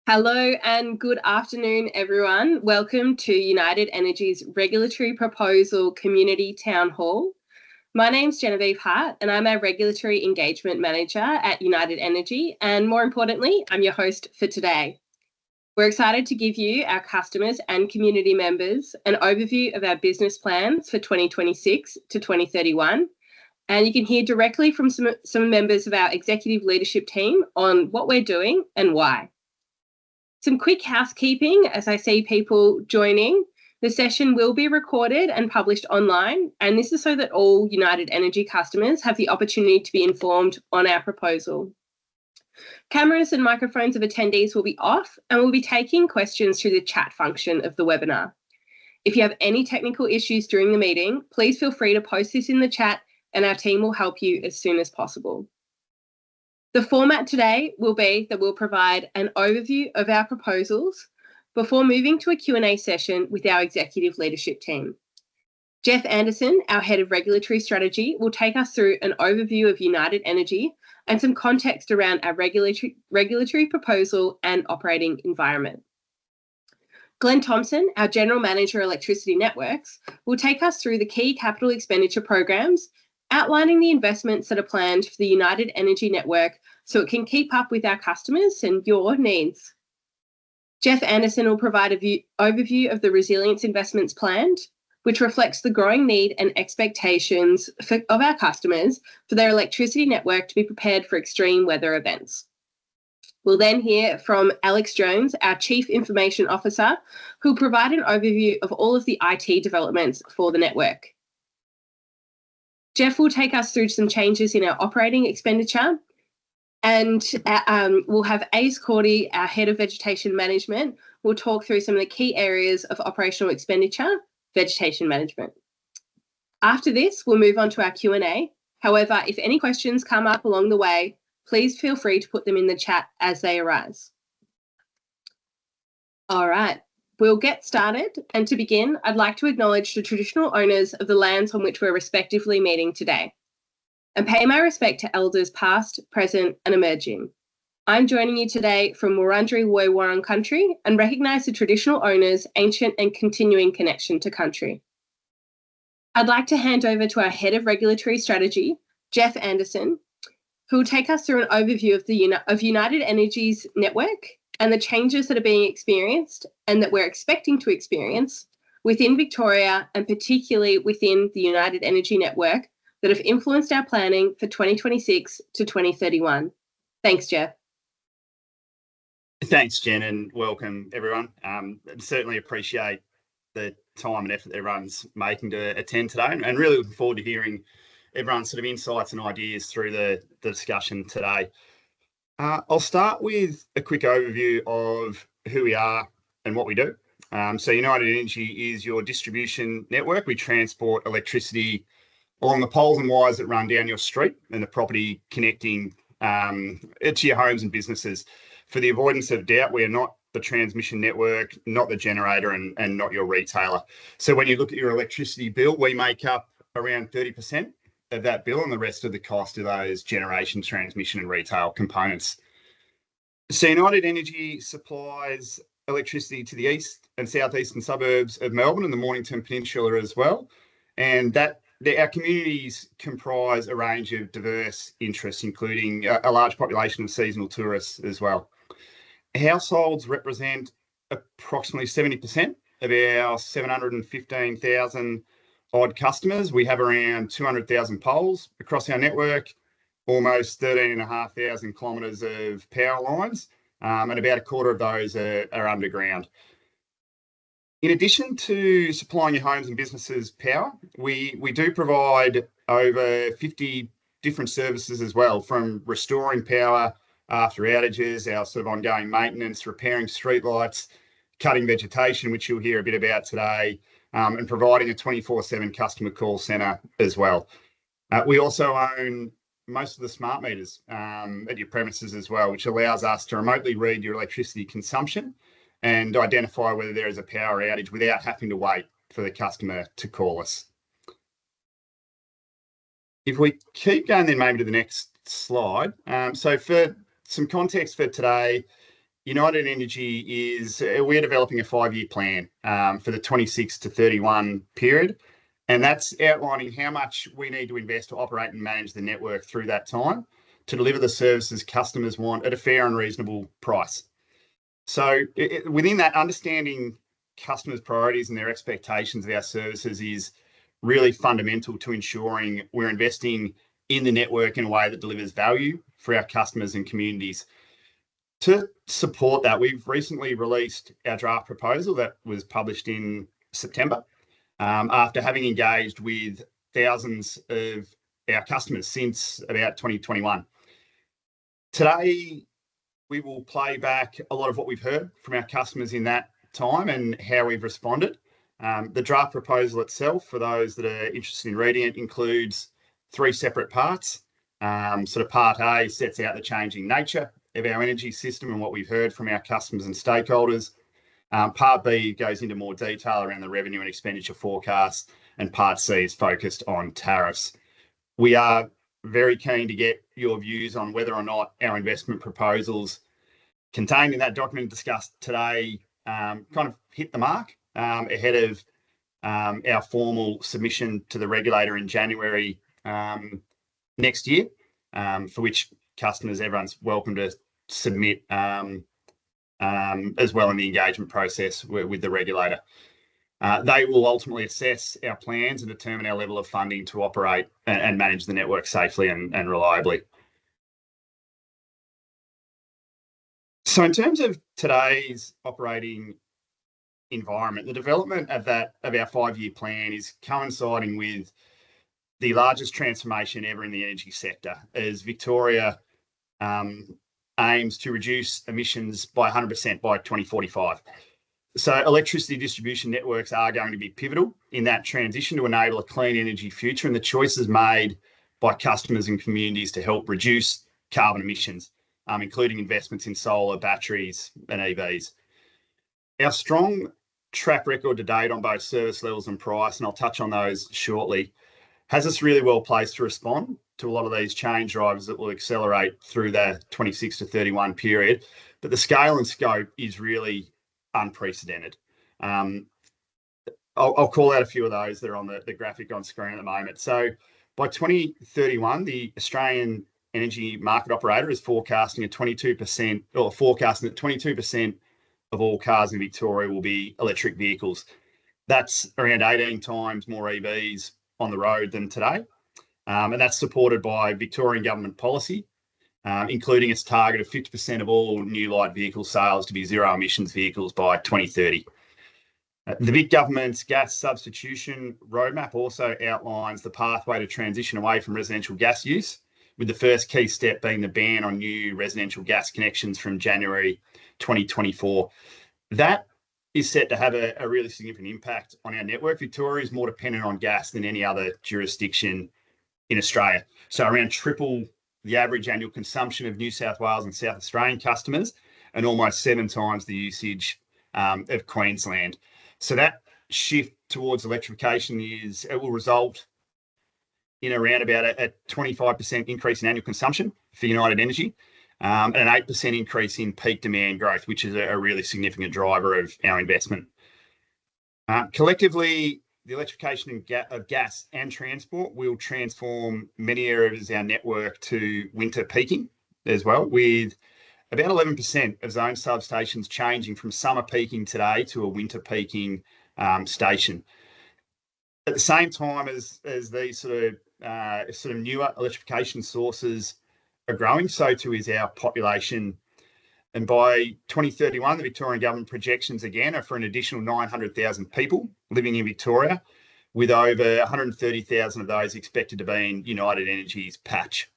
Hello and good afternoon, everyone. Welcome to United Energy's Regulatory Proposal Community Town Hall. My name's Genevieve Hart and I'm a Regulatory Engagement Manager at United Energy, and more importantly, I'm your host for today. We're excited to give you, our customers and community members, an overview of our business plans for 2026 to 2031. And you can hear directly from some members of our executive leadership team on what we're doing and why. Some quick housekeeping as I see people joining. The session will be recorded and published online, and this is so that all United Energy customers have the opportunity to be informed on our proposal. Cameras and microphones of attendees will be off, and we'll be taking questions through the chat function of the webinar. If you have any technical issues during the meeting, please feel free to post this in the chat and our team will help you as soon as possible. The format today will be that we'll provide an overview of our proposals before moving to a Q&A session with our executive leadership team. Jeff Anderson, our Head of Regulatory Strategy, will take us through an overview of United Energy and some context around our regulatory proposal and operating environment. Glenn Thompson, our General Manager Electricity Networks, will take us through the key capital expenditure programs, outlining the investments that are planned for the United Energy network so it can keep up with our customers and your needs. Jeff Anderson will provide an overview of the resilience investments planned, which reflects the growing need and expectations of our customers for their electricity network to be prepared for extreme weather events. We'll then hear from Alex Jones, our Chief Information Officer, who'll provide an overview of all of the IT developments for the network. Jeff will take us through some changes in our operating expenditure, and we'll have Ace Cordy, our Head of Vegetation Management, will talk through some of the key areas of operational expenditure, vegetation management. After this, we'll move on to our Q&A. However, if any questions come up along the way, please feel free to put them in the chat as they arise. All right. We'll get started, and to begin, I'd like to acknowledge the traditional owners of the lands on which we're respectively meeting today, and pay my respect to elders past, present and emerging. I'm joining you today from Wurundjeri Woi Wurrung country and recognise the traditional owners' ancient and continuing connection to country. I'd like to hand over to our Head of Regulatory Strategy, Jeff Anderson, who will take us through an overview of United Energy's network and the changes that are being experienced and that we're expecting to experience within Victoria and particularly within the United Energy network that have influenced our planning for 2026 to 2031. Thanks, Jeff. Thanks, Jen, and welcome everyone. Certainly appreciate the time and effort everyone's making to attend today, and really looking forward to hearing everyone's sort of insights and ideas through the discussion today. I'll start with a quick overview of who we are and what we do. So United Energy is your distribution network. We transport electricity along the poles and wires that run down your street and the property connecting to your homes and businesses. For the avoidance of doubt, we are not the transmission network, not the generator, and not your retailer. So when you look at your electricity bill, we make up around 30% of that bill, and the rest of the cost of those generation, transmission and retail components. So United Energy supplies electricity to the east and southeastern suburbs of Melbourne and the Mornington Peninsula as well, and our communities comprise a range of diverse interests, including a large population of seasonal tourists as well. Households represent approximately 70% of our 715,000 odd customers. We have around 200,000 poles across our network, almost 13,500 kilometres of power lines, and about a quarter of those are underground. In addition to supplying your homes and businesses power, we do provide over 50 different services as well, from restoring power after outages, our sort of ongoing maintenance, repairing streetlights, cutting vegetation, which you'll hear a bit about today, and providing a 24/7 customer call centre as well. We also own most of the smart meters at your premises as well, which allows us to remotely read your electricity consumption and identify whether there is a power outage without having to wait for the customer to call us. If we keep going then maybe to the next slide. So for some context for today, United Energy is we're developing a 5-year plan for the 26 to 31 period, and that's outlining how much we need to invest to operate and manage the network through that time to deliver the services customers want at a fair and reasonable price. So within that, understanding customers' priorities and their expectations of our services is really fundamental to ensuring we're investing in the network in a way that delivers value for our customers and communities. To support that, we've recently released our draft proposal that was published in September after having engaged with thousands of our customers since about 2021. Today, we will play back a lot of what we've heard from our customers in that time and how we've responded. The draft proposal itself, for those that are interested in reading it, includes 3 separate parts. Part A sets out the changing nature of our energy system and what we've heard from our customers and stakeholders. Part B goes into more detail around the revenue and expenditure forecasts, and Part C is focused on tariffs. We are very keen to get your views on whether or not our investment proposals contained in that document discussed today kind of hit the mark ahead of our formal submission to the regulator in January next year, for which customers, everyone's welcome to submit as well in the engagement process with the regulator. They will ultimately assess our plans and determine our level of funding to operate and manage the network safely and reliably. So in terms of today's operating environment, the development of our 5-year plan is coinciding with the largest transformation ever in the energy sector, as Victoria aims to reduce emissions by 100% by 2045. So electricity distribution networks are going to be pivotal in that transition to enable a clean energy future, and the choices made by customers and communities to help reduce carbon emissions, including investments in solar, batteries and EVs. Our strong track record to date on both service levels and price, and I'll touch on those shortly, has us really well placed to respond to a lot of these change drivers that will accelerate through the 26 to 31 period. But the scale and scope is really unprecedented. I'll call out a few of those that are on the graphic on screen at the moment. So by 2031, the Australian Energy Market Operator is forecasting that 22% of all cars in Victoria will be electric vehicles. That's around 18 times more EVs on the road than today. And that's supported by Victorian government policy, including its target of 50% of all new light vehicle sales to be zero emissions vehicles by 2030. The Vic government's gas substitution roadmap also outlines the pathway to transition away from residential gas use, with the first key step being the ban on new residential gas connections from January 2024. That is set to have a really significant impact on our network. Victoria is more dependent on gas than any other jurisdiction in Australia. So around triple the average annual consumption of New South Wales and South Australian customers, and almost 7 times the usage of Queensland. So that shift towards electrification will result in around about a 25% increase in annual consumption for United Energy, and an 8% increase in peak demand growth, which is a really significant driver of our investment. Collectively, the electrification of gas and transport will transform many areas of our network to winter peaking as well, with about 11% of zone substations changing from summer peaking today to a winter peaking station. At the same time as these sort of newer electrification sources are growing, so too is our population. And by 2031, the Victorian government projections again are for an additional 900,000 people living in Victoria, with over 130,000 of those expected to be in United Energy's patch.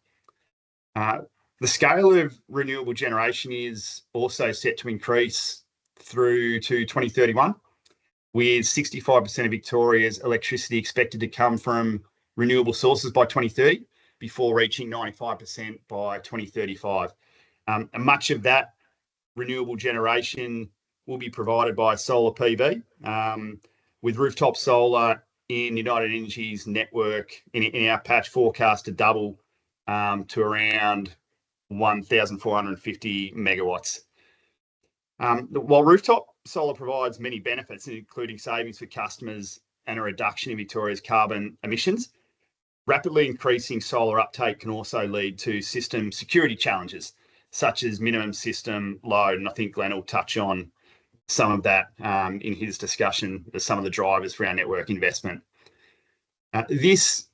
The scale of renewable generation is also set to increase through to 2031, with 65% of Victoria's electricity expected to come from renewable sources by 2030, before reaching 95% by 2035. And much of that renewable generation will be provided by solar PV, with rooftop solar in United Energy's network in our patch forecast to double to around 1,450 megawatts. While rooftop solar provides many benefits, including savings for customers and a reduction in Victoria's carbon emissions, rapidly increasing solar uptake can also lead to system security challenges, such as minimum system load. And I think Glenn will touch on some of that in his discussion as some of the drivers for our network investment. This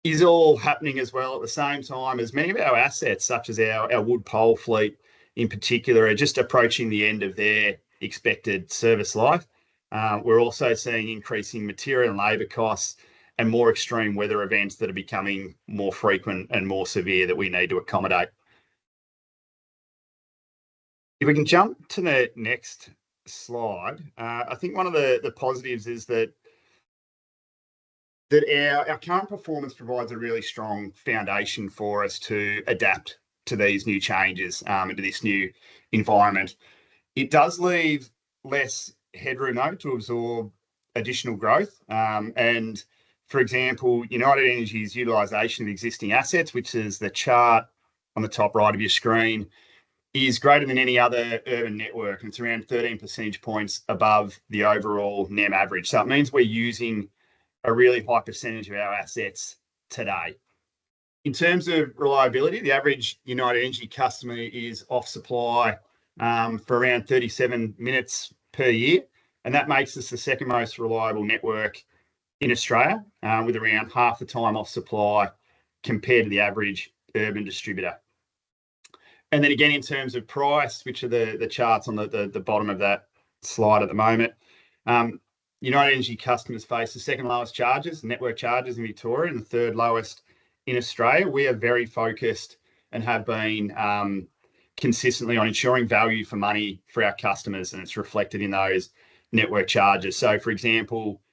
is all happening as well at the same time as many of our assets, such as our wood pole fleet in particular, are just approaching the end of their expected service life. We're also seeing increasing material and labour costs and more extreme weather events that are becoming more frequent and more severe that we need to accommodate. If we can jump to the next slide, I think one of the positives is that our current performance provides a really strong foundation for us to adapt to these new changes and to this new environment. It does leave less headroom though to absorb additional growth. And for example, United Energy's utilisation of existing assets, which is the chart on the top right of your screen, is greater than any other urban network. And it's around 13 percentage points above the overall NEM average. So it means we're using a really high percentage of our assets today. In terms of reliability, the average United Energy customer is off supply for around 37 minutes per year. And that makes us the second most reliable network in Australia, with around half the time off supply compared to the average urban distributor. And then again, in terms of price, which are the charts on the bottom of that slide at the moment, United Energy customers face the second lowest charges, network charges in Victoria, and the third lowest in Australia. We are very focused and have been consistently on ensuring value for money for our customers, and it's reflected in those network charges. So, for example,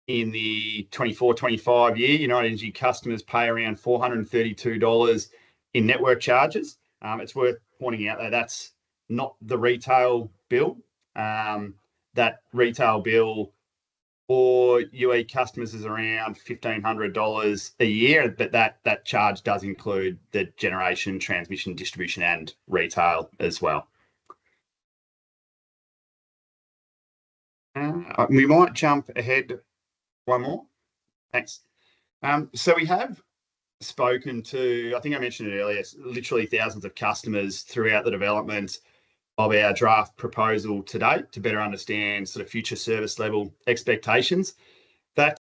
in the 24-25 year, United Energy customers pay around $432 in network charges. It's worth pointing out that that's not the retail bill. That retail bill for UE customers is around $1,500 a year, but that charge does include the generation, transmission, distribution, and retail as well. We might jump ahead one more. Thanks. So we have spoken to, I think I mentioned it earlier, literally thousands of customers throughout the development of our draft proposal to date to better understand sort of future service level expectations. That's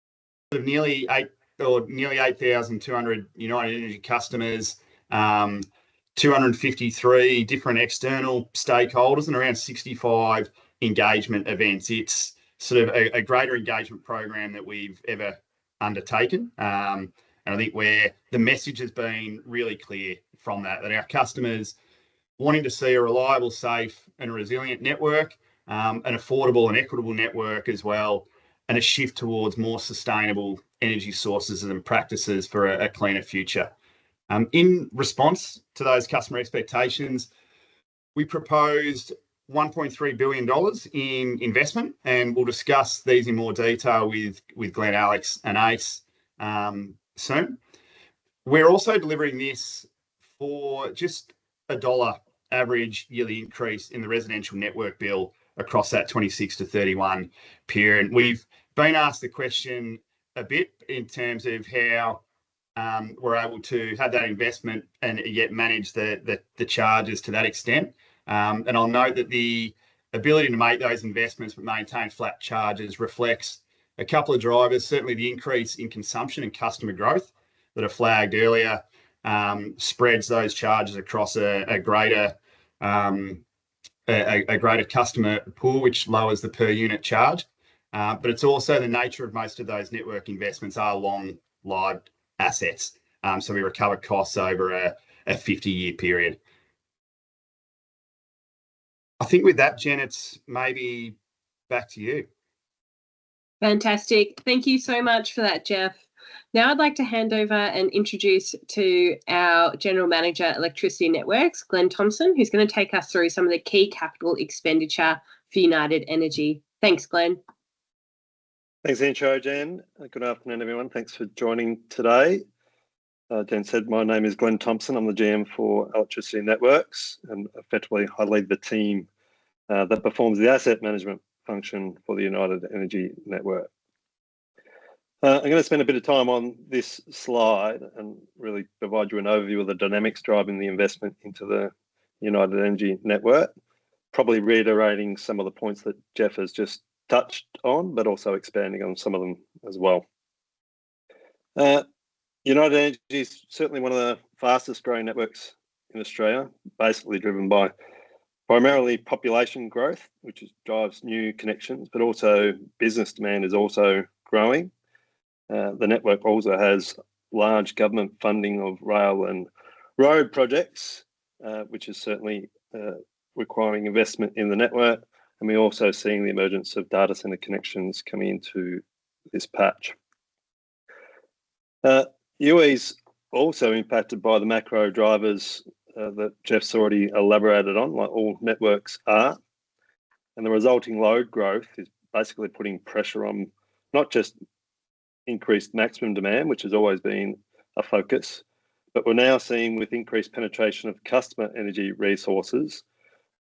sort of nearly 8,200 United Energy customers, 253 different external stakeholders, and around 65 engagement events. It's sort of a greater engagement program that we've ever undertaken. And I think where the message has been really clear from that our customers wanting to see a reliable, safe and resilient network, an affordable and equitable network as well, and a shift towards more sustainable energy sources and practices for a cleaner future. In response to those customer expectations, we proposed $1.3 billion in investment, and we'll discuss these in more detail with Glenn, Alex and Ace soon. We're also delivering this for just $1 average yearly increase in the residential network bill across that 26 to 31 period. We've been asked the question a bit in terms of how we're able to have that investment and yet manage the charges to that extent. And I'll note that the ability to make those investments but maintain flat charges reflects a couple of drivers. Certainly the increase in consumption and customer growth that are flagged earlier spreads those charges across a greater customer pool, which lowers the per unit charge. But it's also the nature of most of those network investments are long-lived assets. So we recover costs over a 50-year period. I think with that, Jen, it's maybe back to you. Fantastic. Thank you so much for that, Jeff. Now I'd like to hand over and introduce to our General Manager, Electricity Networks, Glenn Thompson, who's going to take us through some of the key capital expenditure for United Energy. Thanks, Glenn. Thanks for the intro, Jen. Good afternoon, everyone. Thanks for joining today. Jen said, my name is Glenn Thompson. I'm the GM for Electricity Networks, and effectively I lead the team that performs the asset management function for the United Energy network. I'm going to spend a bit of time on this slide and really provide you an overview of the dynamics driving the investment into the United Energy network, probably reiterating some of the points that Jeff has just touched on, but also expanding on some of them as well. United Energy is certainly one of the fastest growing networks in Australia, basically driven by primarily population growth, which drives new connections, but also business demand is also growing. The network also has large government funding of rail and road projects, which is certainly requiring investment in the network. And we're also seeing the emergence of data centre connections coming into this patch. UE's also impacted by the macro drivers that Jeff's already elaborated on, like all networks are. And the resulting load growth is basically putting pressure on not just increased maximum demand, which has always been a focus, but we're now seeing with increased penetration of customer energy resources,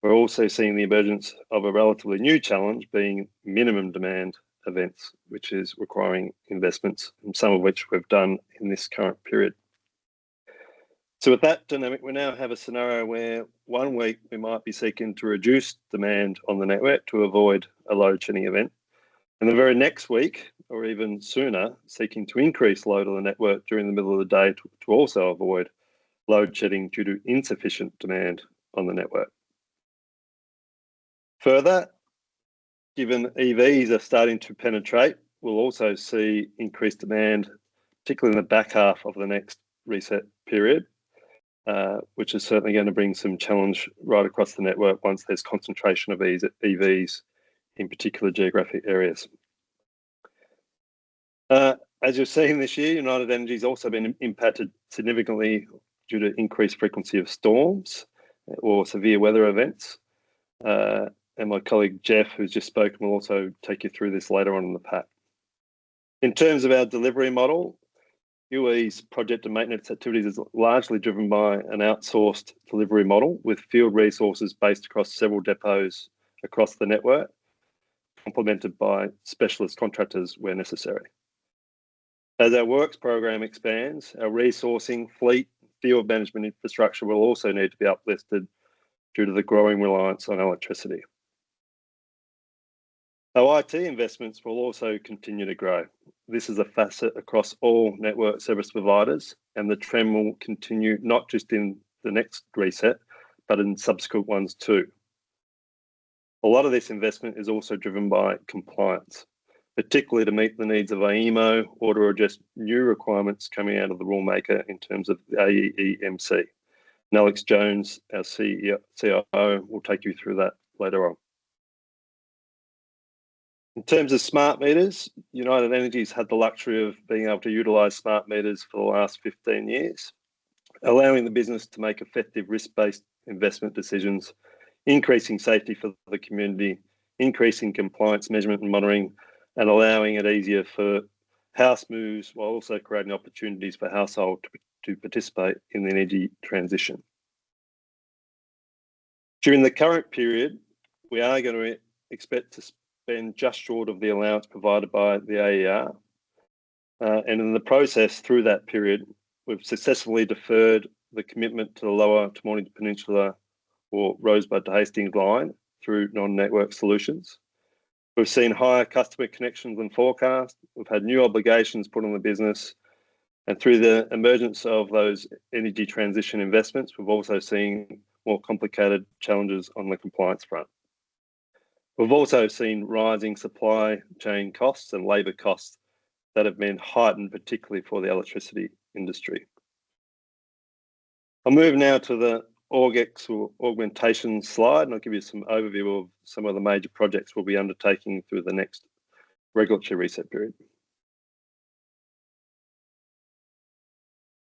we're also seeing the emergence of a relatively new challenge being minimum demand events, which is requiring investments, and some of which we've done in this current period. So with that dynamic, we now have a scenario where 1 week we might be seeking to reduce demand on the network to avoid a load shedding event, and the very next week, or even sooner, seeking to increase load on the network during the middle of the day to also avoid load shedding due to insufficient demand on the network. Further, given EVs are starting to penetrate, we'll also see increased demand, particularly in the back half of the next reset period, which is certainly going to bring some challenge right across the network once there's concentration of EVs in particular geographic areas. As you're seeing this year, United Energy has also been impacted significantly due to increased frequency of storms or severe weather events. And my colleague Jeff, who's just spoken, will also take you through this later on in the pack. In terms of our delivery model, UE's project and maintenance activities is largely driven by an outsourced delivery model with field resources based across several depots across the network, complemented by specialist contractors where necessary. As our works program expands, our resourcing, fleet, field management infrastructure will also need to be uplifted due to the growing reliance on electricity. Our IT investments will also continue to grow. This is a facet across all network service providers, and the trend will continue not just in the next reset, but in subsequent ones too. A lot of this investment is also driven by compliance, particularly to meet the needs of AEMO or to address new requirements coming out of the rule maker in terms of the AEMC. And Alex Jones, our CIO, will take you through that later on. In terms of smart meters, United Energy's had the luxury of being able to utilise smart meters for the last 15 years, allowing the business to make effective risk-based investment decisions, increasing safety for the community, increasing compliance measurement and monitoring, and allowing it easier for house moves while also creating opportunities for households to participate in the energy transition. During the current period, we are going to expect to spend just short of the allowance provided by the AER. And in the process through that period, we've successfully deferred the commitment to the Lower Mornington Peninsula or Rosebud to Hastings line through non-network solutions. We've seen higher customer connections than forecast. We've had new obligations put on the business. And through the emergence of those energy transition investments, we've also seen more complicated challenges on the compliance front. We've also seen rising supply chain costs and labour costs that have been heightened, particularly for the electricity industry. I'll move now to the AUGEX or augmentation slide, and I'll give you some overview of some of the major projects we'll be undertaking through the next regulatory reset period.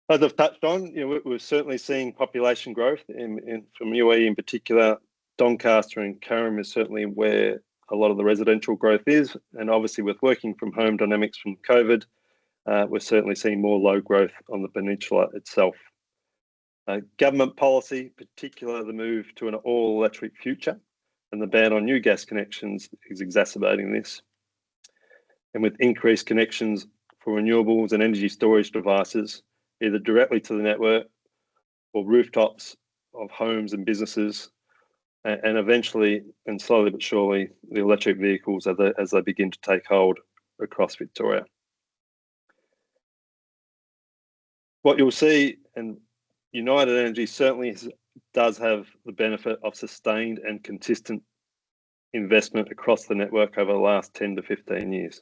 As I've touched on, we're certainly seeing population growth from UE in particular. Doncaster and Carrum is certainly where a lot of the residential growth is, and obviously with working from home dynamics from COVID, we're certainly seeing more load growth on the peninsula itself. Government policy, particularly the move to an all-electric future, and the ban on new gas connections is exacerbating this. And with increased connections for renewables and energy storage devices, either directly to the network or rooftops of homes and businesses, and eventually and slowly but surely the electric vehicles as they begin to take hold across Victoria. What you'll see, and United Energy certainly does have the benefit of sustained and consistent investment across the network over the last 10 to 15 years.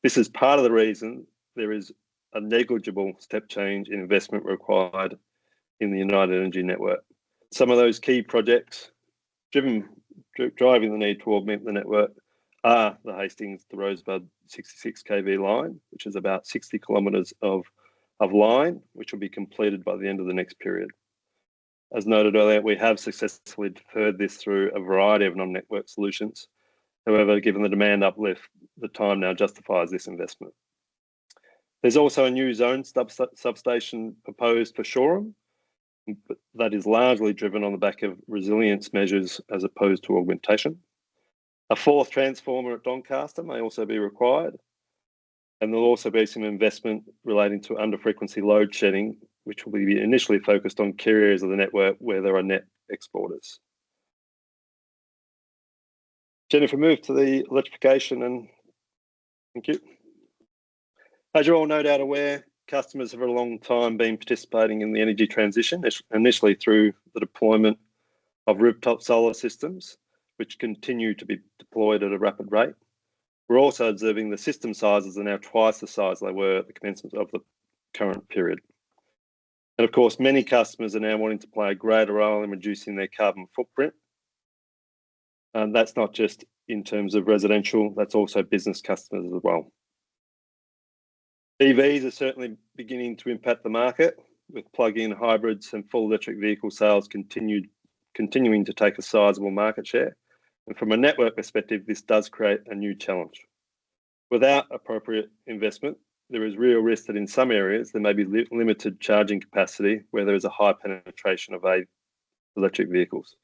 This is part of the reason there is a negligible step change in investment required in the United Energy network. Some of those key projects driving the need to augment the network are the Hastings to Rosebud 66 kV line, which is about 60 kilometres of line, which will be completed by the end of the next period. As noted earlier, we have successfully deferred this through a variety of non-network solutions. However, given the demand uplift, the time now justifies this investment. There's also a new zone substation proposed for Shoreham, but that is largely driven on the back of resilience measures as opposed to augmentation. A fourth transformer at Doncaster may also be required, and there'll also be some investment relating to under-frequency load shedding, which will be initially focused on key areas of the network where there are net exporters. Jennifer, move to the electrification, and thank you. As you're all no doubt aware, customers have for a long time been participating in the energy transition, initially through the deployment of rooftop solar systems, which continue to be deployed at a rapid rate. We're also observing the system sizes are now twice the size they were at the commencement of the current period. And of course, many customers are now wanting to play a greater role in reducing their carbon footprint. And that's not just in terms of residential, that's also business customers as well. EVs are certainly beginning to impact the market, with plug-in hybrids and full electric vehicle sales continuing to take a sizable market share. And from a network perspective, this does create a new challenge. Without appropriate investment, there is real risk that in some areas there may be limited charging capacity where there is a high penetration of electric vehicles.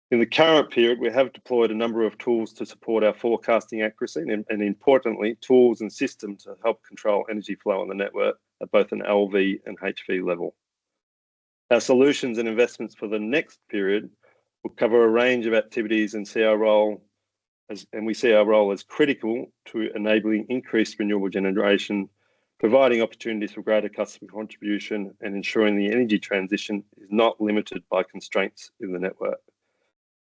In the current period, we have deployed a number of tools to support our forecasting accuracy and importantly, tools and systems to help control energy flow on the network at both an LV and HV level. Our solutions and investments for the next period will cover a range of activities and we see our role as critical to enabling increased renewable generation, providing opportunities for greater customer contribution and ensuring the energy transition is not limited by constraints in the network.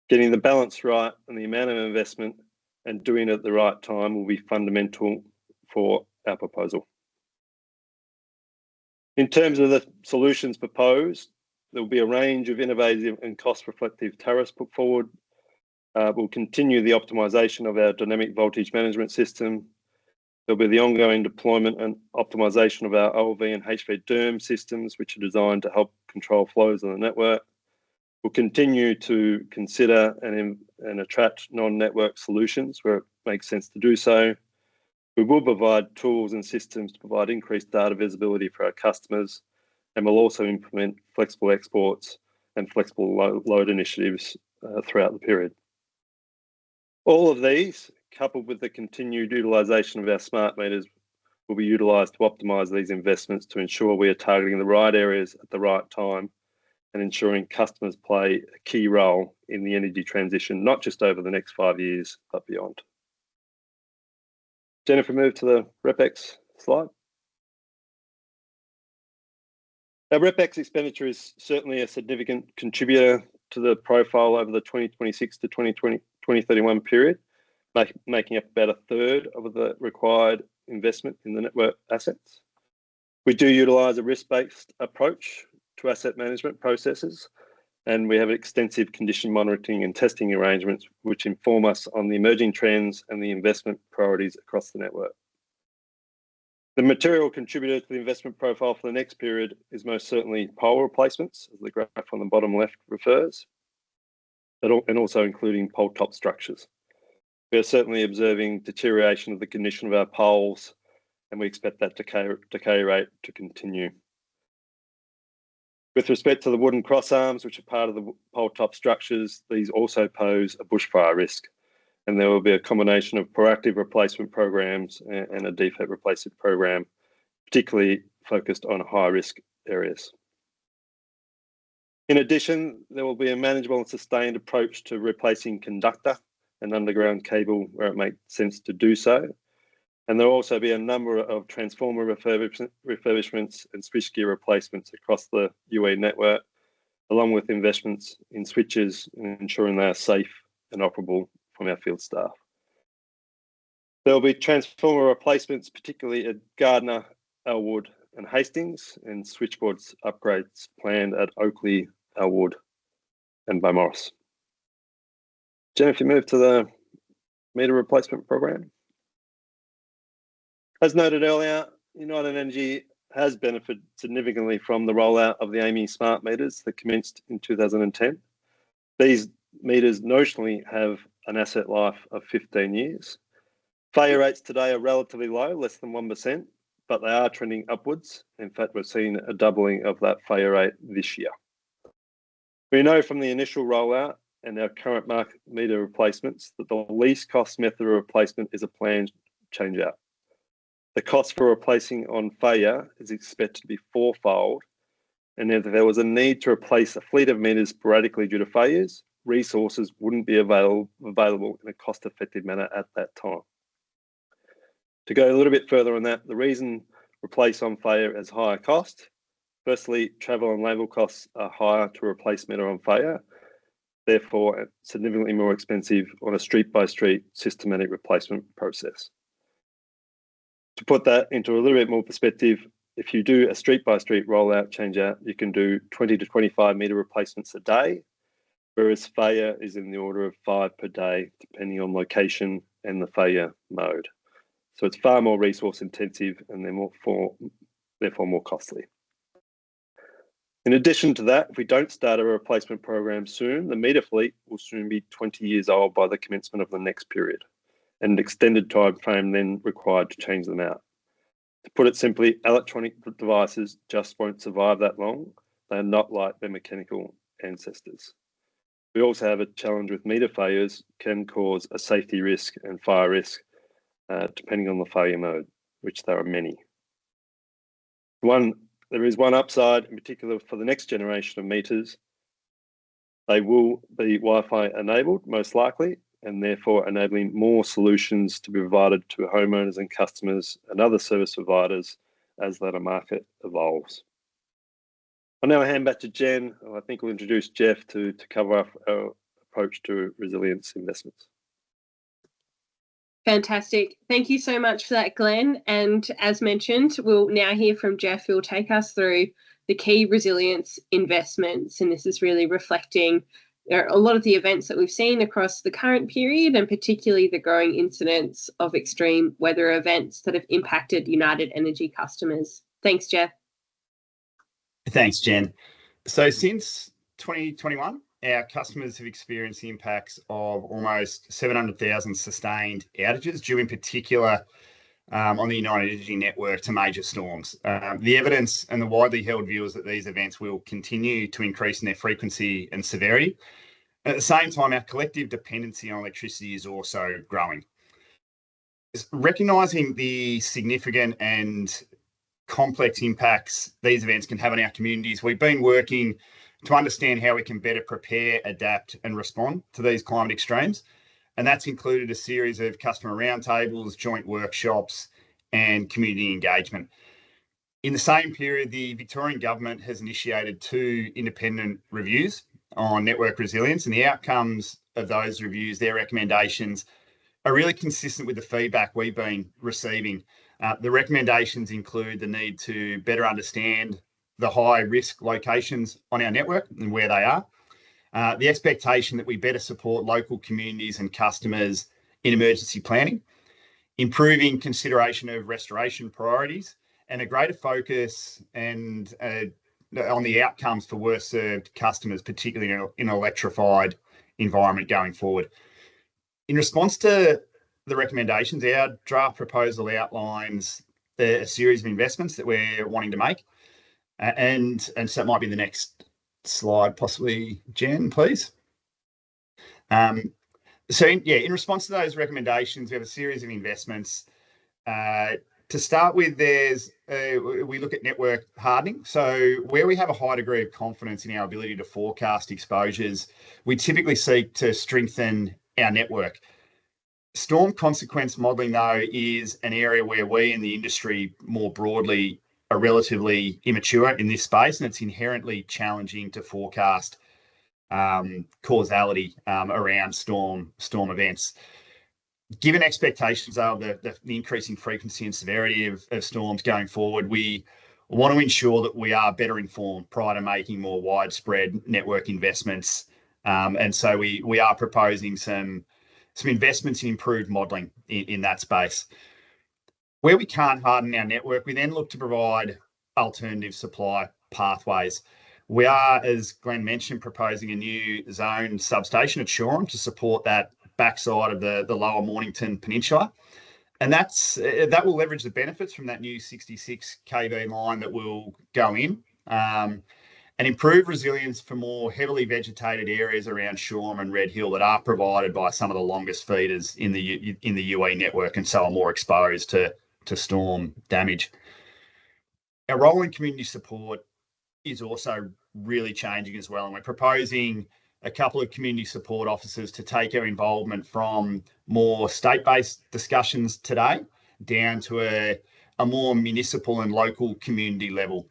Getting the balance right and the amount of investment and doing it at the right time will be fundamental for our proposal. In terms of the solutions proposed, there will be a range of innovative and cost-reflective tariffs put forward. We'll continue the optimisation of our dynamic voltage management system. There'll be the ongoing deployment and optimisation of our OLV and HV DERM systems, which are designed to help control flows on the network. We'll continue to consider and attract non-network solutions where it makes sense to do so. We will provide tools and systems to provide increased data visibility for our customers, and we'll also implement flexible exports and flexible load initiatives throughout the period. All of these, coupled with the continued utilisation of our smart meters, will be utilised to optimise these investments to ensure we are targeting the right areas at the right time and ensuring customers play a key role in the energy transition, not just over the next 5 years, but beyond. Jennifer, move to the RepEx slide. Our RepEx expenditure is certainly a significant contributor to the profile over the 2026 to 2031 period, making up about a third of the required investment in the network assets. We do utilise a risk-based approach to asset management processes, and we have extensive condition monitoring and testing arrangements which inform us on the emerging trends and the investment priorities across the network. The material contributor to the investment profile for the next period is most certainly pole replacements, as the graph on the bottom left refers, and also including pole top structures. We are certainly observing deterioration of the condition of our poles, and we expect that decay rate to continue. With respect to the wooden cross arms, which are part of the pole top structures, these also pose a bushfire risk, and there will be a combination of proactive replacement programs and a defect replacement program, particularly focused on high risk areas. In addition, there will be a manageable and sustained approach to replacing conductor and underground cable where it makes sense to do so. And there will also be a number of transformer refurbishments and switchgear replacements across the UE network, along with investments in switches and ensuring they are safe and operable from our field staff. There will be transformer replacements, particularly at Gardner, Elwood and Hastings, and switchboards upgrades planned at Oakley, Elwood and Beaumaris. Jen, if you move to the meter replacement program. As noted earlier, United Energy has benefited significantly from the rollout of the AAMI smart meters that commenced in 2010. These meters notionally have an asset life of 15 years. Failure rates today are relatively low, less than 1%, but they are trending upwards. In fact, we've seen a doubling of that failure rate this year. We know from the initial rollout and our current market meter replacements that the least cost method of replacement is a planned change out. The cost for replacing on failure is expected to be fourfold, and if there was a need to replace a fleet of meters sporadically due to failures, resources wouldn't be available in a cost-effective manner at that time. To go a little bit further on that, the reason replace on failure has higher cost. Firstly, travel and labour costs are higher to replace meter on failure, therefore significantly more expensive on a street-by-street systematic replacement process. To put that into a little bit more perspective, if you do a street-by-street rollout change out, you can do 20 to 25 meter replacements a day, whereas failure is in the order of 5 per day, depending on location and the failure mode. So it's far more resource intensive and therefore more costly. In addition to that, if we don't start a replacement program soon, the meter fleet will soon be 20 years old by the commencement of the next period, and an extended time frame then required to change them out. To put it simply, electronic devices just won't survive that long. They are not like their mechanical ancestors. We also have a challenge with meter failures can cause a safety risk and fire risk, depending on the failure mode, which there are many. There is one upside, in particular for the next generation of meters. They will be Wi-Fi enabled, most likely, and therefore enabling more solutions to be provided to homeowners and customers and other service providers as that market evolves. I'll now hand back to Jen, who I think will introduce Jeff to cover off our approach to resilience investments. Fantastic. Thank you so much for that, Glenn. And as mentioned, we'll now hear from Jeff, who will take us through the key resilience investments. And this is really reflecting a lot of the events that we've seen across the current period, and particularly the growing incidence of extreme weather events that have impacted United Energy customers. Thanks, Jeff. Thanks, Jen. So since 2021, our customers have experienced the impacts of almost 700,000 sustained outages, due in particular on the United Energy network to major storms. The evidence and the widely held view is that these events will continue to increase in their frequency and severity. At the same time, our collective dependency on electricity is also growing. Recognising the significant and complex impacts these events can have on our communities, we've been working to understand how we can better prepare, adapt and respond to these climate extremes. And that's included a series of customer roundtables, joint workshops and community engagement. In the same period, the Victorian Government has initiated 2 independent reviews on network resilience, and the outcomes of those reviews, their recommendations, are really consistent with the feedback we've been receiving. The recommendations include the need to better understand the high risk locations on our network and where they are, the expectation that we better support local communities and customers in emergency planning, improving consideration of restoration priorities, and a greater focus and on the outcomes for worst served customers, particularly in an electrified environment going forward. In response to the recommendations, our draft proposal outlines a series of investments that we're wanting to make. And so it might be the next slide, possibly, Jen, please. So in response to those recommendations, we have a series of investments. To start with, we look at network hardening. So where we have a high degree of confidence in our ability to forecast exposures, we typically seek to strengthen our network. Storm consequence modelling, though, is an area where we in the industry more broadly are relatively immature in this space, and it's inherently challenging to forecast causality around storm events. Given expectations of the increasing frequency and severity of storms going forward, we want to ensure that we are better informed prior to making more widespread network investments. And so we are proposing some investments in improved modelling in that space. Where we can't harden our network, we then look to provide alternative supply pathways. We are, as Glenn mentioned, proposing a new zone substation at Shoreham to support that backside of the lower Mornington Peninsula. And that will leverage the benefits from that new 66 kV line that will go in and improve resilience for more heavily vegetated areas around Shoreham and Red Hill that are provided by some of the longest feeders in the UE network and so are more exposed to storm damage. Our role in community support is also really changing as well, and we're proposing a couple of community support officers to take our involvement from more state-based discussions today down to a more municipal and local community level.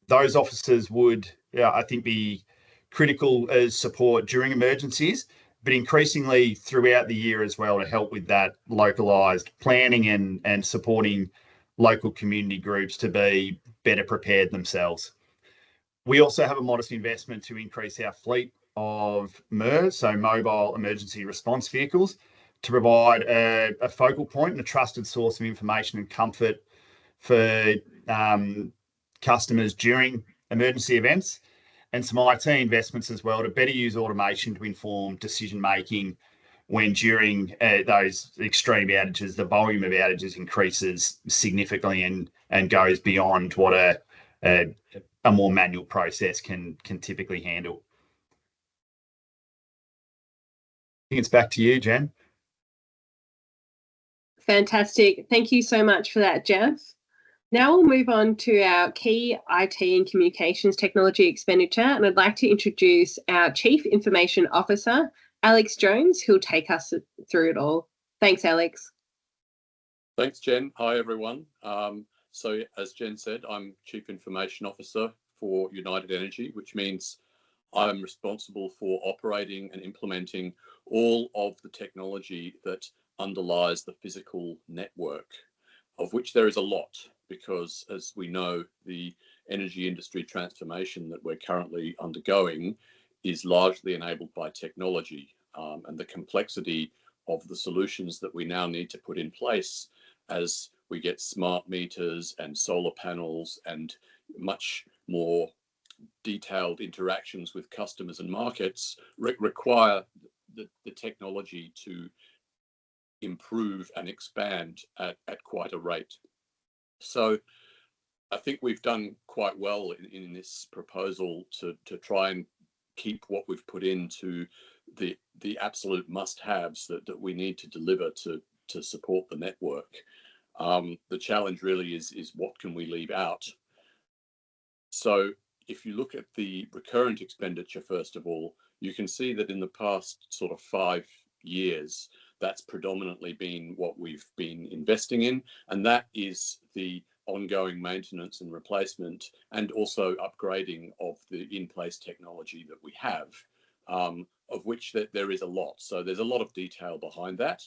Those officers would, I think, be critical as support during emergencies, but increasingly throughout the year as well to help with that localised planning and supporting local community groups to be better prepared themselves. We also have a modest investment to increase our fleet of MERS, so mobile emergency response vehicles, to provide a focal point and a trusted source of information and comfort for customers during emergency events, and some IT investments as well to better use automation to inform decision making when during those extreme outages, the volume of outages increases significantly and goes beyond what a more manual process can typically handle. I think it's back to you, Jen. Fantastic. Thank you so much for that, Jeff. Now we'll move on to our key IT and communications technology expenditure, and I'd like to introduce our Chief Information Officer, Alex Jones, who'll take us through it all. Thanks, Alex. Thanks, Jen. Hi, everyone. So as Jen said, I'm Chief Information Officer for United Energy, which means I'm responsible for operating and implementing all of the technology that underlies the physical network, of which there is a lot, because as we know, the energy industry transformation that we're currently undergoing is largely enabled by technology, and the complexity of the solutions that we now need to put in place as we get smart meters and solar panels and much more detailed interactions with customers and markets require the technology to improve and expand at quite a rate. So I think we've done quite well in this proposal to try and keep what we've put into the absolute must-haves that we need to deliver to support the network. The challenge really is what can we leave out? So if you look at the recurrent expenditure, first of all, you can see that in the past sort of 5 years, that's predominantly been what we've been investing in, and that is the ongoing maintenance and replacement and also upgrading of the in-place technology that we have, of which there is a lot. So there's a lot of detail behind that.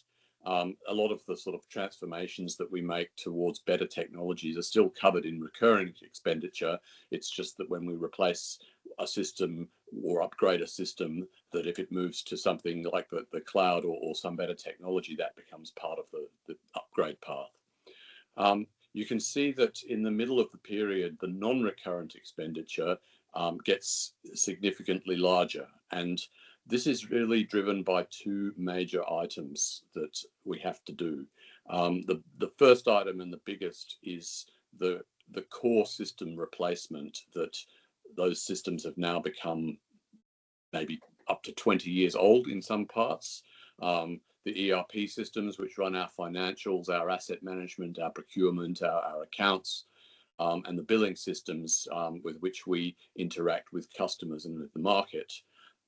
A lot of the sort of transformations that we make towards better technologies are still covered in recurring expenditure. It's just that when we replace a system or upgrade a system, that if it moves to something like the cloud or some better technology, that becomes part of the upgrade path. You can see that in the middle of the period, the non-recurrent expenditure gets significantly larger. And this is really driven by two major items that we have to do. The first item and the biggest is the the core system replacement, that those systems have now become maybe up to 20 years old in some parts. The ERP systems, which run our financials, our asset management, our procurement, our accounts, and the billing systems with which we interact with customers and with the market,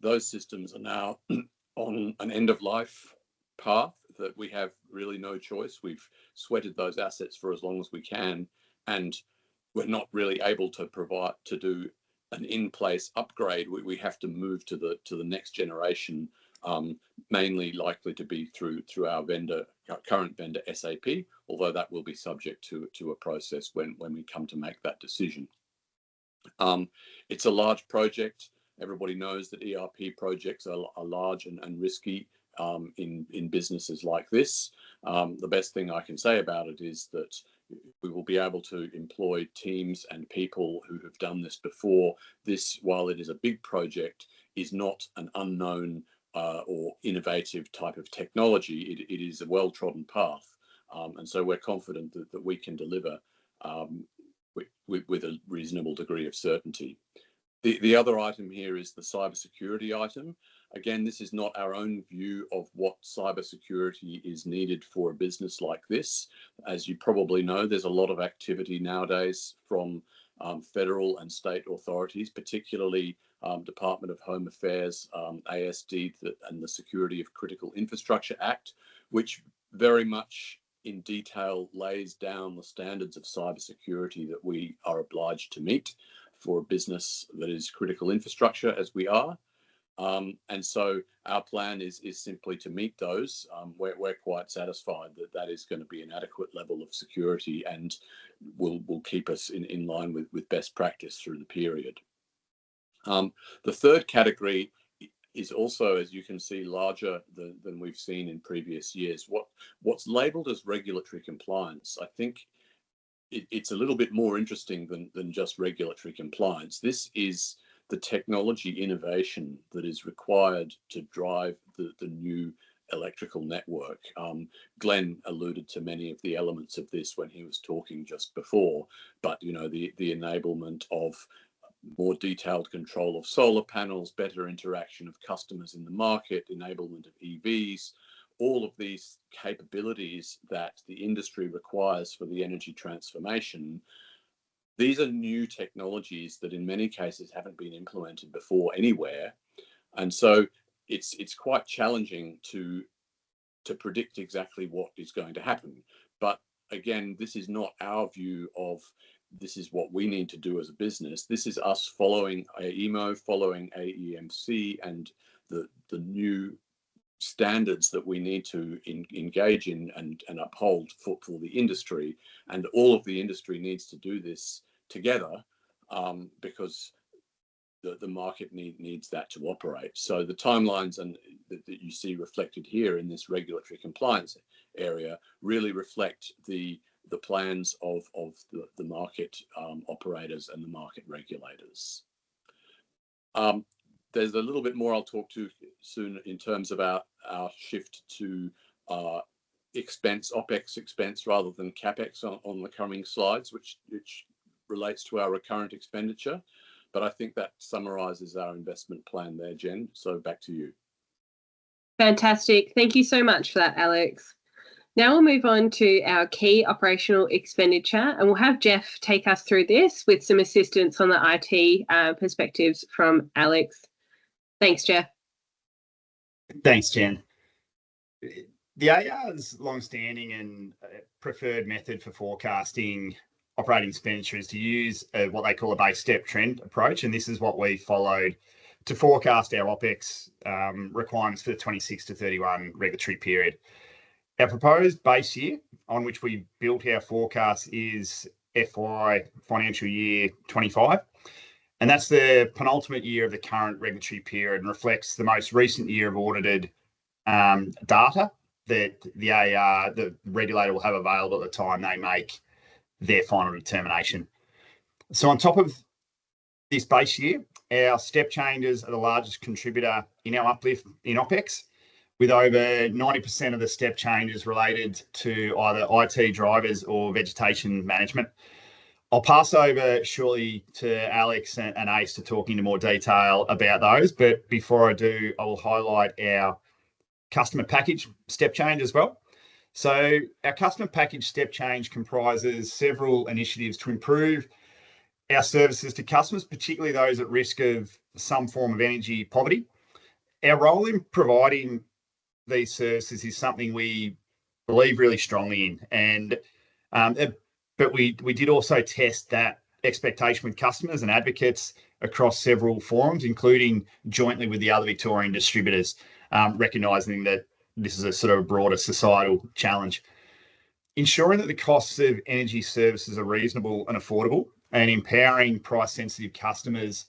those systems are now on an end-of-life path that we have really no choice. We've sweated those assets for as long as we can, and we're not really able to do an in-place upgrade. We have to move to the next generation, mainly likely to be through our current vendor SAP, although that will be subject to a process when we come to make that decision. It's a large project. Everybody knows that ERP projects are large and risky in businesses like this. The best thing I can say about it is that we will be able to employ teams and people who have done this before. This, while it is a big project, is not an unknown or innovative type of technology. It is a well-trodden path. And so we're confident that we can deliver with a reasonable degree of certainty. The other item here is the cybersecurity item. Again, this is not our own view of what cybersecurity is needed for a business like this. As you probably know, there's a lot of activity nowadays from federal and state authorities, particularly Department of Home Affairs, ASD, and the Security of Critical Infrastructure Act, which very much in detail lays down the standards of cybersecurity that we are obliged to meet for a business that is critical infrastructure, as we are. And so our plan is simply to meet those. We're quite satisfied that is going to be an adequate level of security and will keep us in line with best practice through the period. The third category is also, as you can see, larger than we've seen in previous years. What's labelled as regulatory compliance, I think it's a little bit more interesting than just regulatory compliance. This is the technology innovation that is required to drive the new electrical network. Glenn alluded to many of the elements of this when he was talking just before, but you know, the enablement of more detailed control of solar panels, better interaction of customers in the market, enablement of EVs, all of these capabilities that the industry requires for the energy transformation. These are new technologies that in many cases haven't been implemented before anywhere. And so it's quite challenging to predict exactly what is going to happen. But again, this is not our view of this is what we need to do as a business. This is us following AEMO, following AEMC, and the new standards that we need to engage in and uphold for the industry. And all of the industry needs to do this together because the market needs that to operate. So the timelines and that you see reflected here in this regulatory compliance area really reflect the plans of the market operators and the market regulators. There's a little bit more I'll talk to soon in terms of our shift to OPEX expense rather than CapEx on the coming slides, which relates to our recurrent expenditure. But I think that summarizes our investment plan there, Jen. So back to you. Fantastic. Thank you so much for that, Alex. Now we'll move on to our key operational expenditure, and we'll have Jeff take us through this with some assistance on the IT perspectives from Alex. Thanks, Jeff. Thanks, Jen. The AER's long-standing and preferred method for forecasting operating expenditure is to use what they call a base step trend approach, and this is what we followed to forecast our OPEX requirements for the 26 to 31 regulatory period. Our proposed base year on which we built our forecast is FY financial year 25. And that's the penultimate year of the current regulatory period and reflects the most recent year of audited data that the AER, the regulator, will have available at the time they make their final determination. So on top of this base year, our step changes are the largest contributor in our uplift in OPEX, with over 90% of the step changes related to either IT drivers or vegetation management. I'll pass over shortly to Alex and Ace to talk into more detail about those. But before I do, I will highlight our customer package step change as well. So our customer package step change comprises several initiatives to improve our services to customers, particularly those at risk of some form of energy poverty. Our role in providing these services is something we believe really strongly in, but we did also test that expectation with customers and advocates across several forums, including jointly with the other Victorian distributors, recognising that this is a sort of a broader societal challenge. Ensuring that the costs of energy services are reasonable and affordable, and empowering price-sensitive customers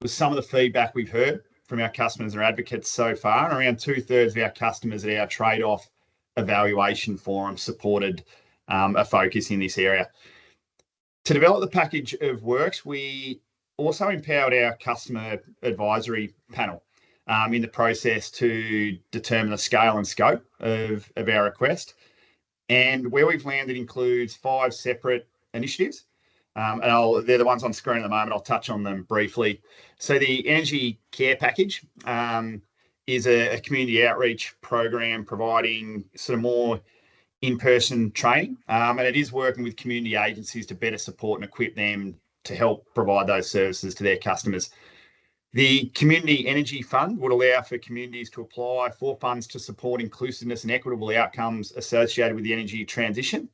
was some of the feedback we've heard from our customers and advocates so far. And around 2/3 of our customers at our trade-off evaluation forum supported a focus in this area. To develop the package of works, we also empowered our customer advisory panel in the process to determine the scale and scope of our request. And where we've landed includes 5 separate initiatives. And they're the ones on screen at the moment. I'll touch on them briefly. So the Energy Care Package is a community outreach program providing sort of more in-person training. And it is working with community agencies to better support and equip them to help provide those services to their customers. The Community Energy Fund would allow for communities to apply for funds to support inclusiveness and equitable outcomes associated with the energy transition.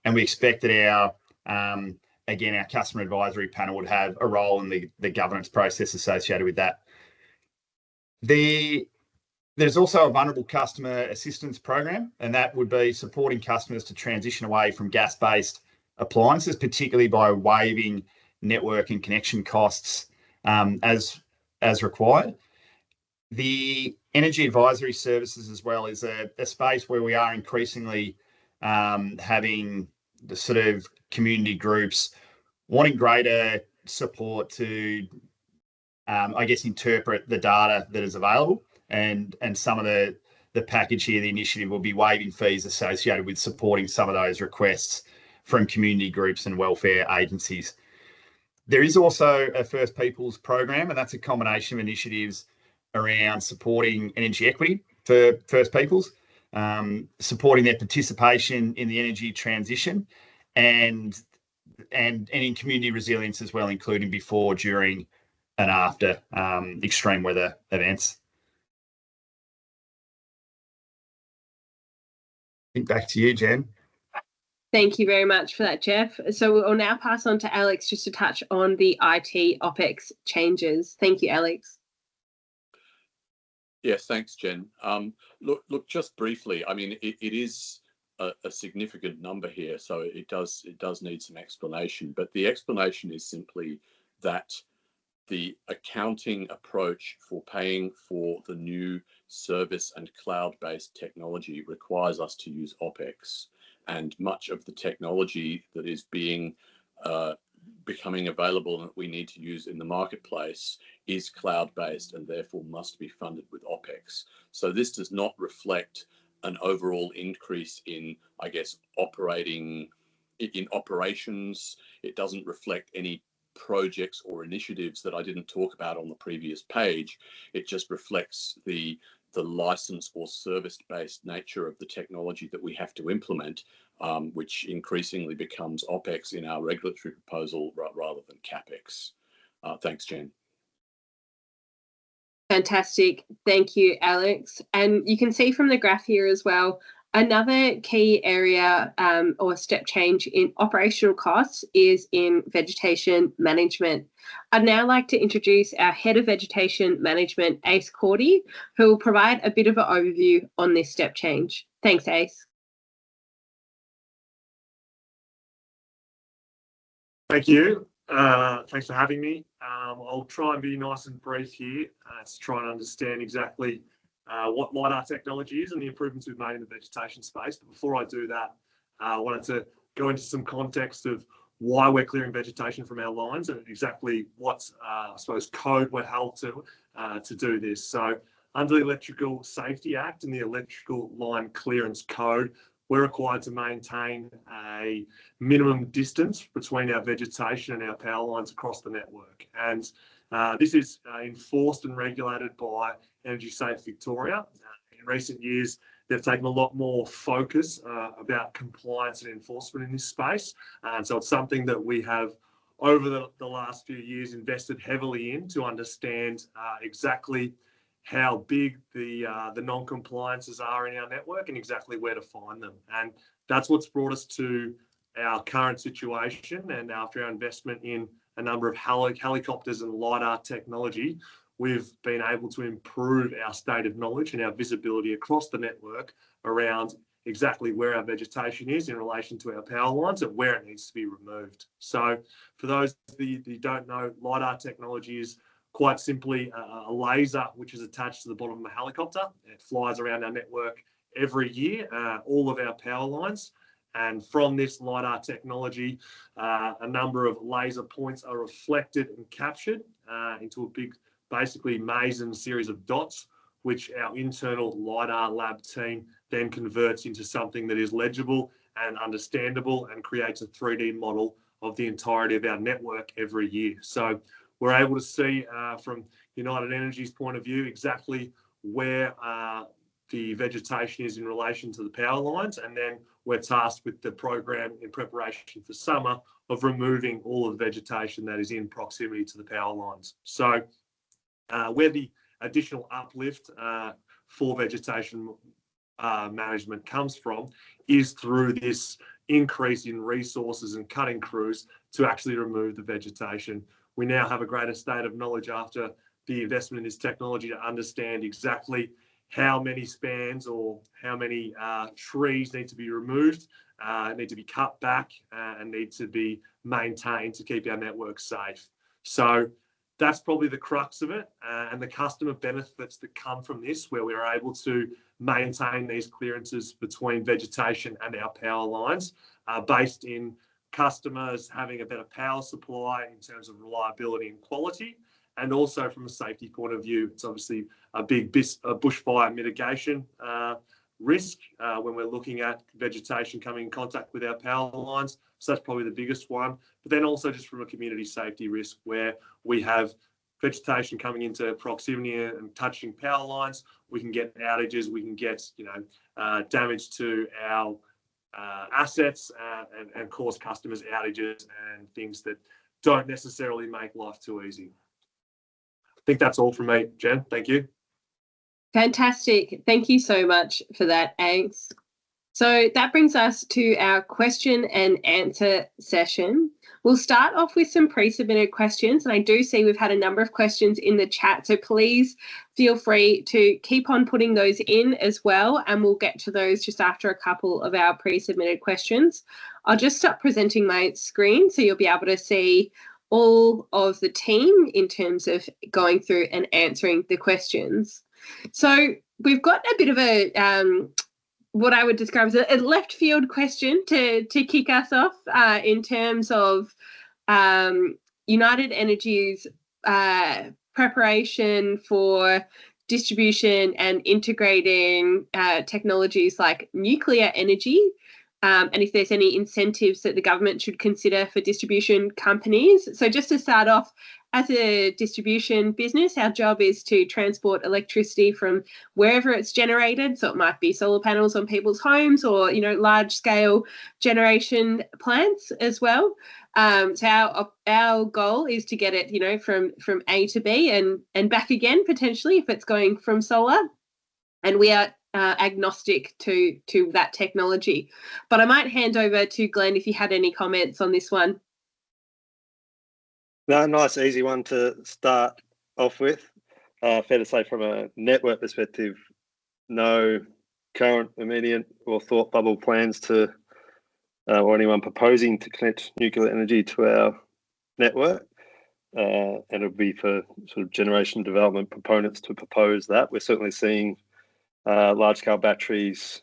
And we expect that our customer advisory panel would have a role in the governance process associated with that. There's also a vulnerable customer assistance program, and that would be supporting customers to transition away from gas-based appliances, particularly by waiving network and connection costs as required. The energy advisory services as well is a space where we are increasingly having the sort of community groups wanting greater support to, interpret the data that is available. And some of the package here, the initiative will be waiving fees associated with supporting some of those requests from community groups and welfare agencies. There is also a First Peoples program, and that's a combination of initiatives around supporting energy equity for First Peoples, supporting their participation in the energy transition, and in community resilience as well, including before, during, and after extreme weather events. Back to you, Jen. Thank you very much for that, Jeff. So we'll now pass on to Alex just to touch on the IT OPEX changes. Thank you, Alex. Yes, thanks, Jen. Look, just briefly, I mean, it is a significant number here, so it does need some explanation. But the explanation is simply that the accounting approach for paying for the new service and cloud-based technology requires us to use OPEX, and much of the technology that is becoming available and that we need to use in the marketplace is cloud-based and therefore must be funded with OPEX. So this does not reflect an overall increase in, operations. It doesn't reflect any projects or initiatives that I didn't talk about on the previous page. It just reflects the license or service-based nature of the technology that we have to implement, which increasingly becomes OPEX in our regulatory proposal rather than CAPEX. Thanks, Jen. Fantastic. Thank you, Alex. And you can see from the graph here as well, another key area or step change in operational costs is in vegetation management. I'd now like to introduce our Head of Vegetation Management, Ace Cordy, who will provide a bit of an overview on this step change. Thanks, Ace. Thank you. Thanks for having me. I'll try and be nice and brief here to try and understand exactly what LiDAR technology is and the improvements we've made in the vegetation space. But before I do that, I wanted to go into some context of why we're clearing vegetation from our lines and exactly what, code we're held to do this. So under the Electrical Safety Act and the Electrical Line Clearance Code, we're required to maintain a minimum distance between our vegetation and our power lines across the network. And this is enforced and regulated by Energy Safe Victoria. In recent years, they've taken a lot more focus about compliance and enforcement in this space. And so it's something that we have, over the last few years, invested heavily in to understand exactly how big the non-compliances are in our network and exactly where to find them. And that's what's brought us to our current situation. And after our investment in a number of helicopters and LiDAR technology, we've been able to improve our state of knowledge and our visibility across the network around exactly where our vegetation is in relation to our power lines and where it needs to be removed. So for those that don't know, LiDAR technology is quite simply a laser which is attached to the bottom of a helicopter. It flies around our network every year, all of our power lines. And from this LiDAR technology, a number of laser points are reflected and captured into a big, basically Mason series of dots, which our internal LiDAR lab team then converts into something that is legible and understandable and creates a 3D model of the entirety of our network every year. So we're able to see from United Energy's point of view exactly where the vegetation is in relation to the power lines, and then we're tasked with the program in preparation for summer of removing all of the vegetation that is in proximity to the power lines. So where the additional uplift for vegetation management comes from is through this increase in resources and cutting crews to actually remove the vegetation. We now have a greater state of knowledge after the investment in this technology to understand exactly how many spans or how many trees need to be removed, need to be cut back, and need to be maintained to keep our network safe. So that's probably the crux of it, and the customer benefits that come from this, where we're able to maintain these clearances between vegetation and our power lines, based in customers having a better power supply in terms of reliability and quality. And also from a safety point of view, it's obviously a big bushfire mitigation risk when we're looking at vegetation coming in contact with our power lines. So that's probably the biggest one. But then also just from a community safety risk, where we have vegetation coming into proximity and touching power lines, we can get outages, we can get damage to our assets and cause customers outages and things that don't necessarily make life too easy. I think that's all from me, Jen. Thank you. Fantastic. Thank you so much for that, Angus. So that brings us to our question and answer session. We'll start off with some pre-submitted questions, and I do see we've had a number of questions in the chat, so please feel free to keep on putting those in as well, and we'll get to those just after a couple of our pre-submitted questions. I'll just stop presenting my screen so you'll be able to see all of the team in terms of going through and answering the questions. So we've got a bit of a what I would describe as a left field question to kick us off in terms of United Energy's preparation for distribution and integrating technologies like nuclear energy, and if there's any incentives that the government should consider for distribution companies. So just to start off, as a distribution business, our job is to transport electricity from wherever it's generated. So it might be solar panels on people's homes or, large scale generation plants as well. So our goal is to get it, from A to B and back again, potentially, if it's going from solar. And we are agnostic to that technology. But I might hand over to Glenn if you had any comments on this one. No, nice, easy one to start off with. Fair to say from a network perspective, no current, immediate or thought bubble plans to, or anyone proposing to connect nuclear energy to our network. And it'll be for sort of generation development proponents to propose that. We're certainly seeing large-scale batteries,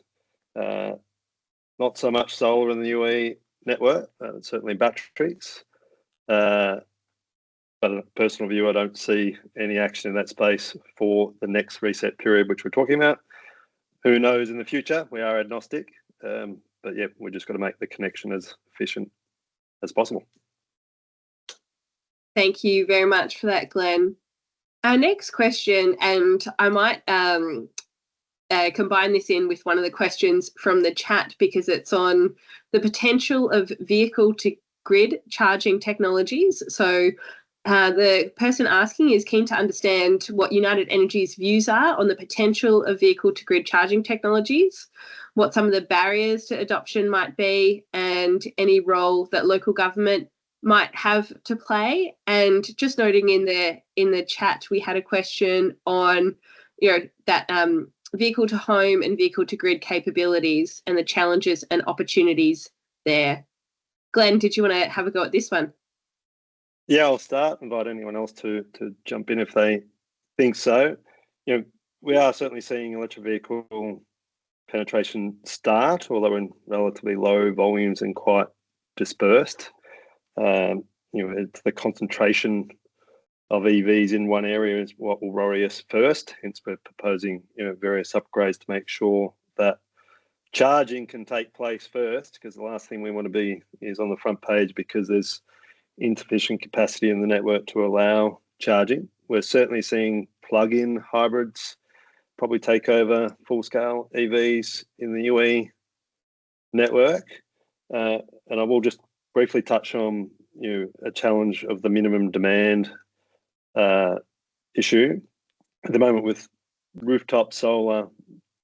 not so much solar in the UE network, certainly batteries. But in a personal view, I don't see any action in that space for the next reset period, which we're talking about. Who knows in the future? We are agnostic. But yeah, we've just got to make the connection as efficient as possible. Thank you very much for that, Glenn. Our next question, and I might combine this in with one of the questions from the chat because it's on the potential of vehicle-to-grid charging technologies. So the person asking is keen to understand what United Energy's views are on the potential of vehicle-to-grid charging technologies, what some of the barriers to adoption might be, and any role that local government might have to play. And just noting in the chat, we had a question on, that vehicle to home and vehicle to grid capabilities and the challenges and opportunities there. Glenn, did you want to have a go at this one? Yeah, I'll start. Invite anyone else to jump in if they think so. We are certainly seeing electric vehicle penetration start, although in relatively low volumes and quite dispersed. It's the concentration of EVs in one area is what will worry us first. Hence, we're proposing various upgrades to make sure that charging can take place first, because the last thing we want to be is on the front page because there's insufficient capacity in the network to allow charging. We're certainly seeing plug-in hybrids probably take over full-scale EVs in the UE network. And I will just briefly touch on a challenge of the minimum demand issue. At the moment, with rooftop solar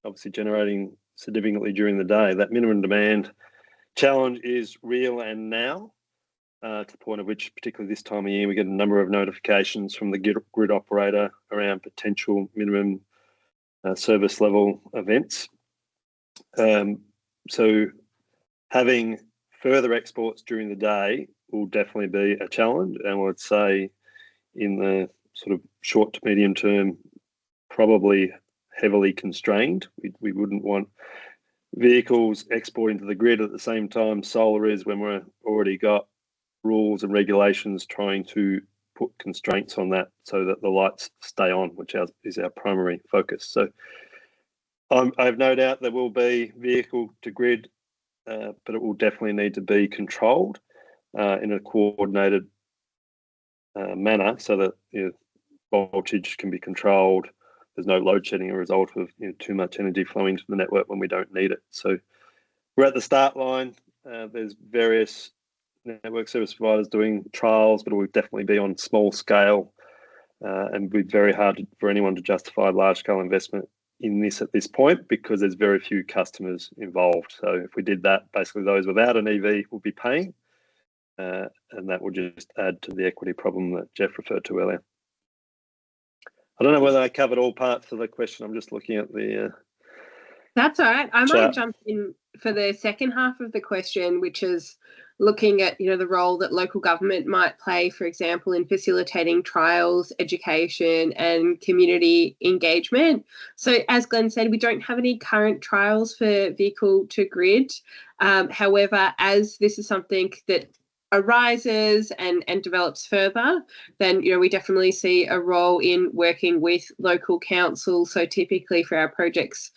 obviously generating significantly during the day, that minimum demand challenge is real and now, to the point of which, particularly this time of year, we get a number of notifications from the grid operator around potential minimum service level events. So having further exports during the day will definitely be a challenge, and I would say in the sort of short to medium term, probably heavily constrained. We wouldn't want vehicles exporting to the grid at the same time solar is, when we're already got rules and regulations trying to put constraints on that so that the lights stay on, which is our primary focus. So I have no doubt there will be vehicle to grid, but it will definitely need to be controlled in a coordinated manner so that voltage can be controlled. There's no load shedding as a result of too much energy flowing to the network when we don't need it. So we're at the start line. There's various network service providers doing trials, but it will definitely be on small scale, and be very hard for anyone to justify large scale investment in this at this point because there's very few customers involved. So if we did that, basically those without an EV will be paying, and that will just add to the equity problem that Jeff referred to earlier. I don't know whether I covered all parts of the question. I'm just looking at the That's all right. I chat. might jump in for the second half of the question, which is looking at the role that local government might play, for example, in facilitating trials, education, and community engagement. So, as Glenn said, we don't have any current trials for vehicle to grid. However, as this is something that arises and develops further, then we definitely see a role in working with local councils. So typically for our projects,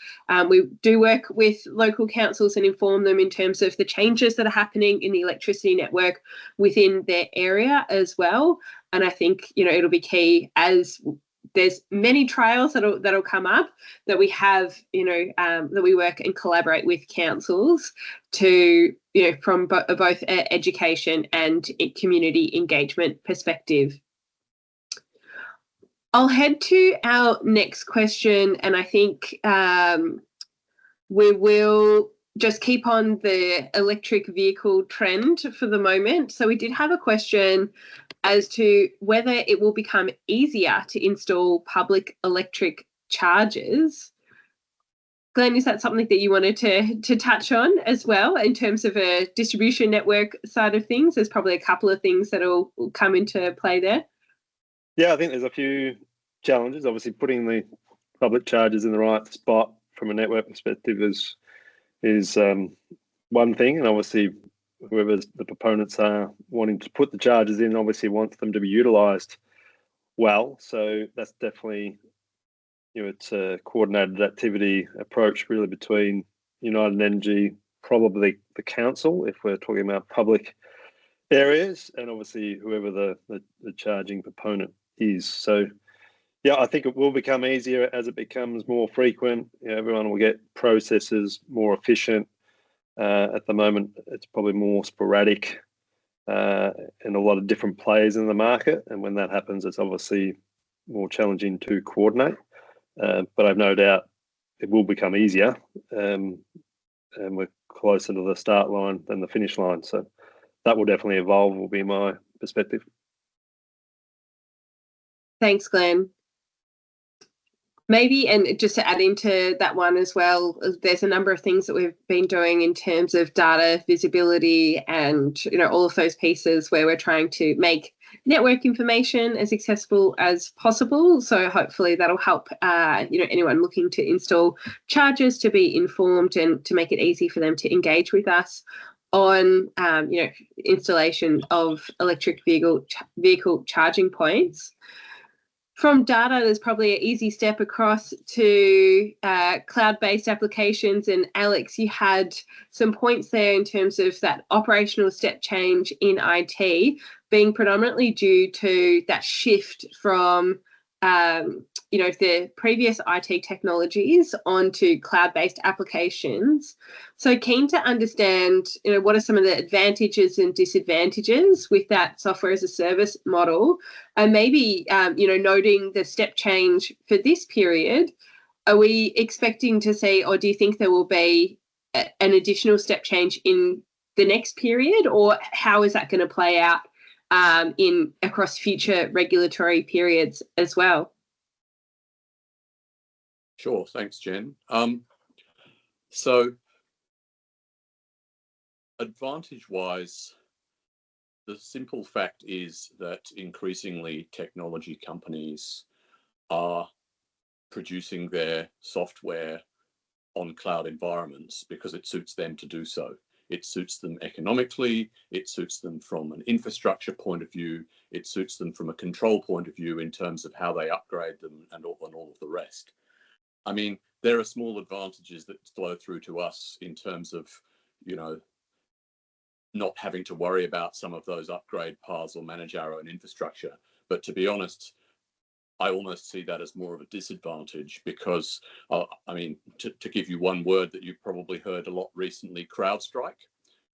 we do work with local councils and inform them in terms of the changes that are happening in the electricity network within their area as well. And I think it'll be key, as there's many trials that'll come up, that we have that we work and collaborate with councils to from both education and community engagement perspective. I'll head to our next question, and I think we will just keep on the electric vehicle trend for the moment. So we did have a question as to whether it will become easier to install public electric chargers. Glenn, is that something that you wanted to touch on as well in terms of a distribution network side of things? There's probably a couple of things that will come into play there. Yeah, I think there's a few challenges. Obviously, putting the public chargers in the right spot from a network perspective is one thing, and obviously whoever the proponents are wanting to put the chargers in obviously wants them to be utilised well. So that's definitely, it's a coordinated activity approach really between United Energy, probably the council if we're talking about public areas, and obviously whoever the charging proponent is. So yeah, I think it will become easier as it becomes more frequent. Everyone will get processes more efficient. At the moment, it's probably more sporadic and a lot of different players in the market. And when that happens, it's obviously more challenging to coordinate. But I've no doubt it will become easier, and we're closer to the start line than the finish line. So that will definitely evolve, will be my perspective. Thanks, Glenn. Maybe, and just to add into that one as well, there's a number of things that we've been doing in terms of data visibility and, all of those pieces where we're trying to make network information as accessible as possible. So hopefully that'll help, anyone looking to install chargers to be informed and to make it easy for them to engage with us on, installation of electric vehicle charging points. From data, there's probably an easy step across to cloud-based applications. And Alex, you had some points there in terms of that operational step change in IT being predominantly due to that shift from the previous IT technologies onto cloud-based applications. So keen to understand, what are some of the advantages and disadvantages with that software as a service model, and maybe, noting the step change for this period. Are we expecting to see, or do you think there will be an additional step change in the next period, or how is that going to play out across future regulatory periods as well? Sure, thanks, Jen. So advantage-wise, the simple fact is that increasingly technology companies are producing their software on cloud environments because it suits them to do so. It suits them economically, it suits them from an infrastructure point of view, it suits them from a control point of view in terms of how they upgrade them and all of the rest. I mean, there are small advantages that flow through to us in terms of, not having to worry about some of those upgrade paths or manage our own infrastructure. But to be honest, I almost see that as more of a disadvantage because, to give you one word that you've probably heard a lot recently, CrowdStrike.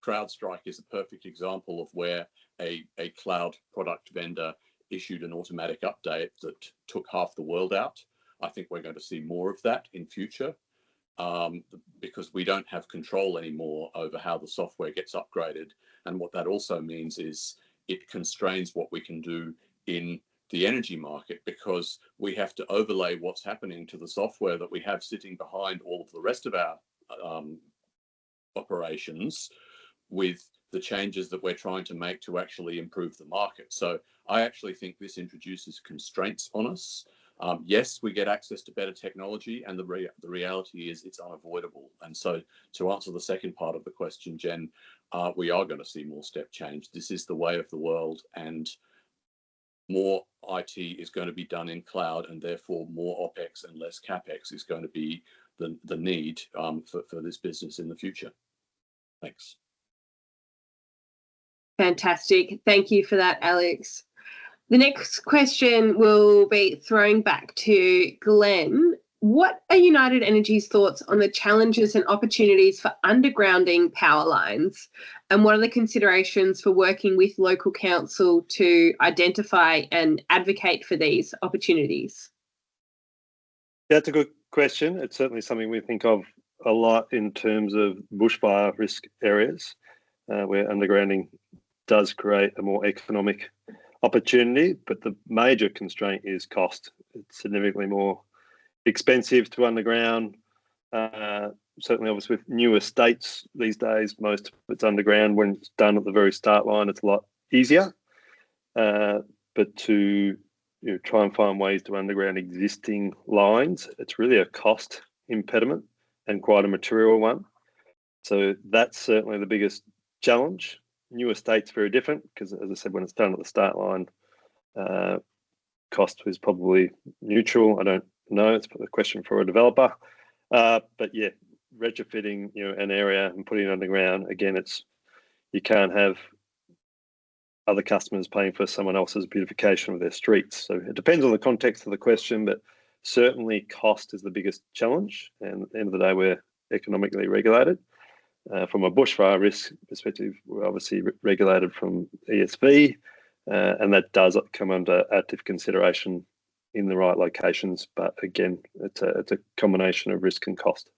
CrowdStrike is a perfect example of where a cloud product vendor issued an automatic update that took half the world out. I think we're going to see more of that in future because we don't have control anymore over how the software gets upgraded. And what that also means is it constrains what we can do in the energy market because we have to overlay what's happening to the software that we have sitting behind all of the rest of our operations with the changes that we're trying to make to actually improve the market. So I actually think this introduces constraints on us. Yes, we get access to better technology, and the reality is it's unavoidable. And so to answer the second part of the question, Jen, we are going to see more step change. This is the way of the world, and more IT is going to be done in cloud, and therefore more OPEX and less CAPEX is going to be the need for this business in the future. Thanks. Fantastic. Thank you for that, Alex. The next question will be throwing back to Glenn. What are United Energy's thoughts on the challenges and opportunities for undergrounding power lines? And what are the considerations for working with local council to identify and advocate for these opportunities? Yeah, that's a good question. It's certainly something we think of a lot in terms of bushfire risk areas, where undergrounding does create a more economic opportunity, but the major constraint is cost. It's significantly more expensive to underground. Certainly, obviously, with new estates these days, most of it's underground. When it's done at the very start line, it's a lot easier. But to try and find ways to underground existing lines, it's really a cost impediment and quite a material one. So that's certainly the biggest challenge. New estates very different because, as I said, when it's done at the start line, cost is probably neutral. I don't know. It's a question for a developer. But yeah, retrofitting, an area and putting it underground, again, you can't have other customers paying for someone else's beautification of their streets. So it depends on the context of the question, but certainly cost is the biggest challenge. And at the end of the day, we're economically regulated. From a bushfire risk perspective, we're obviously regulated from ESV, and that does come under active consideration in the right locations. But again, it's a combination of risk and cost.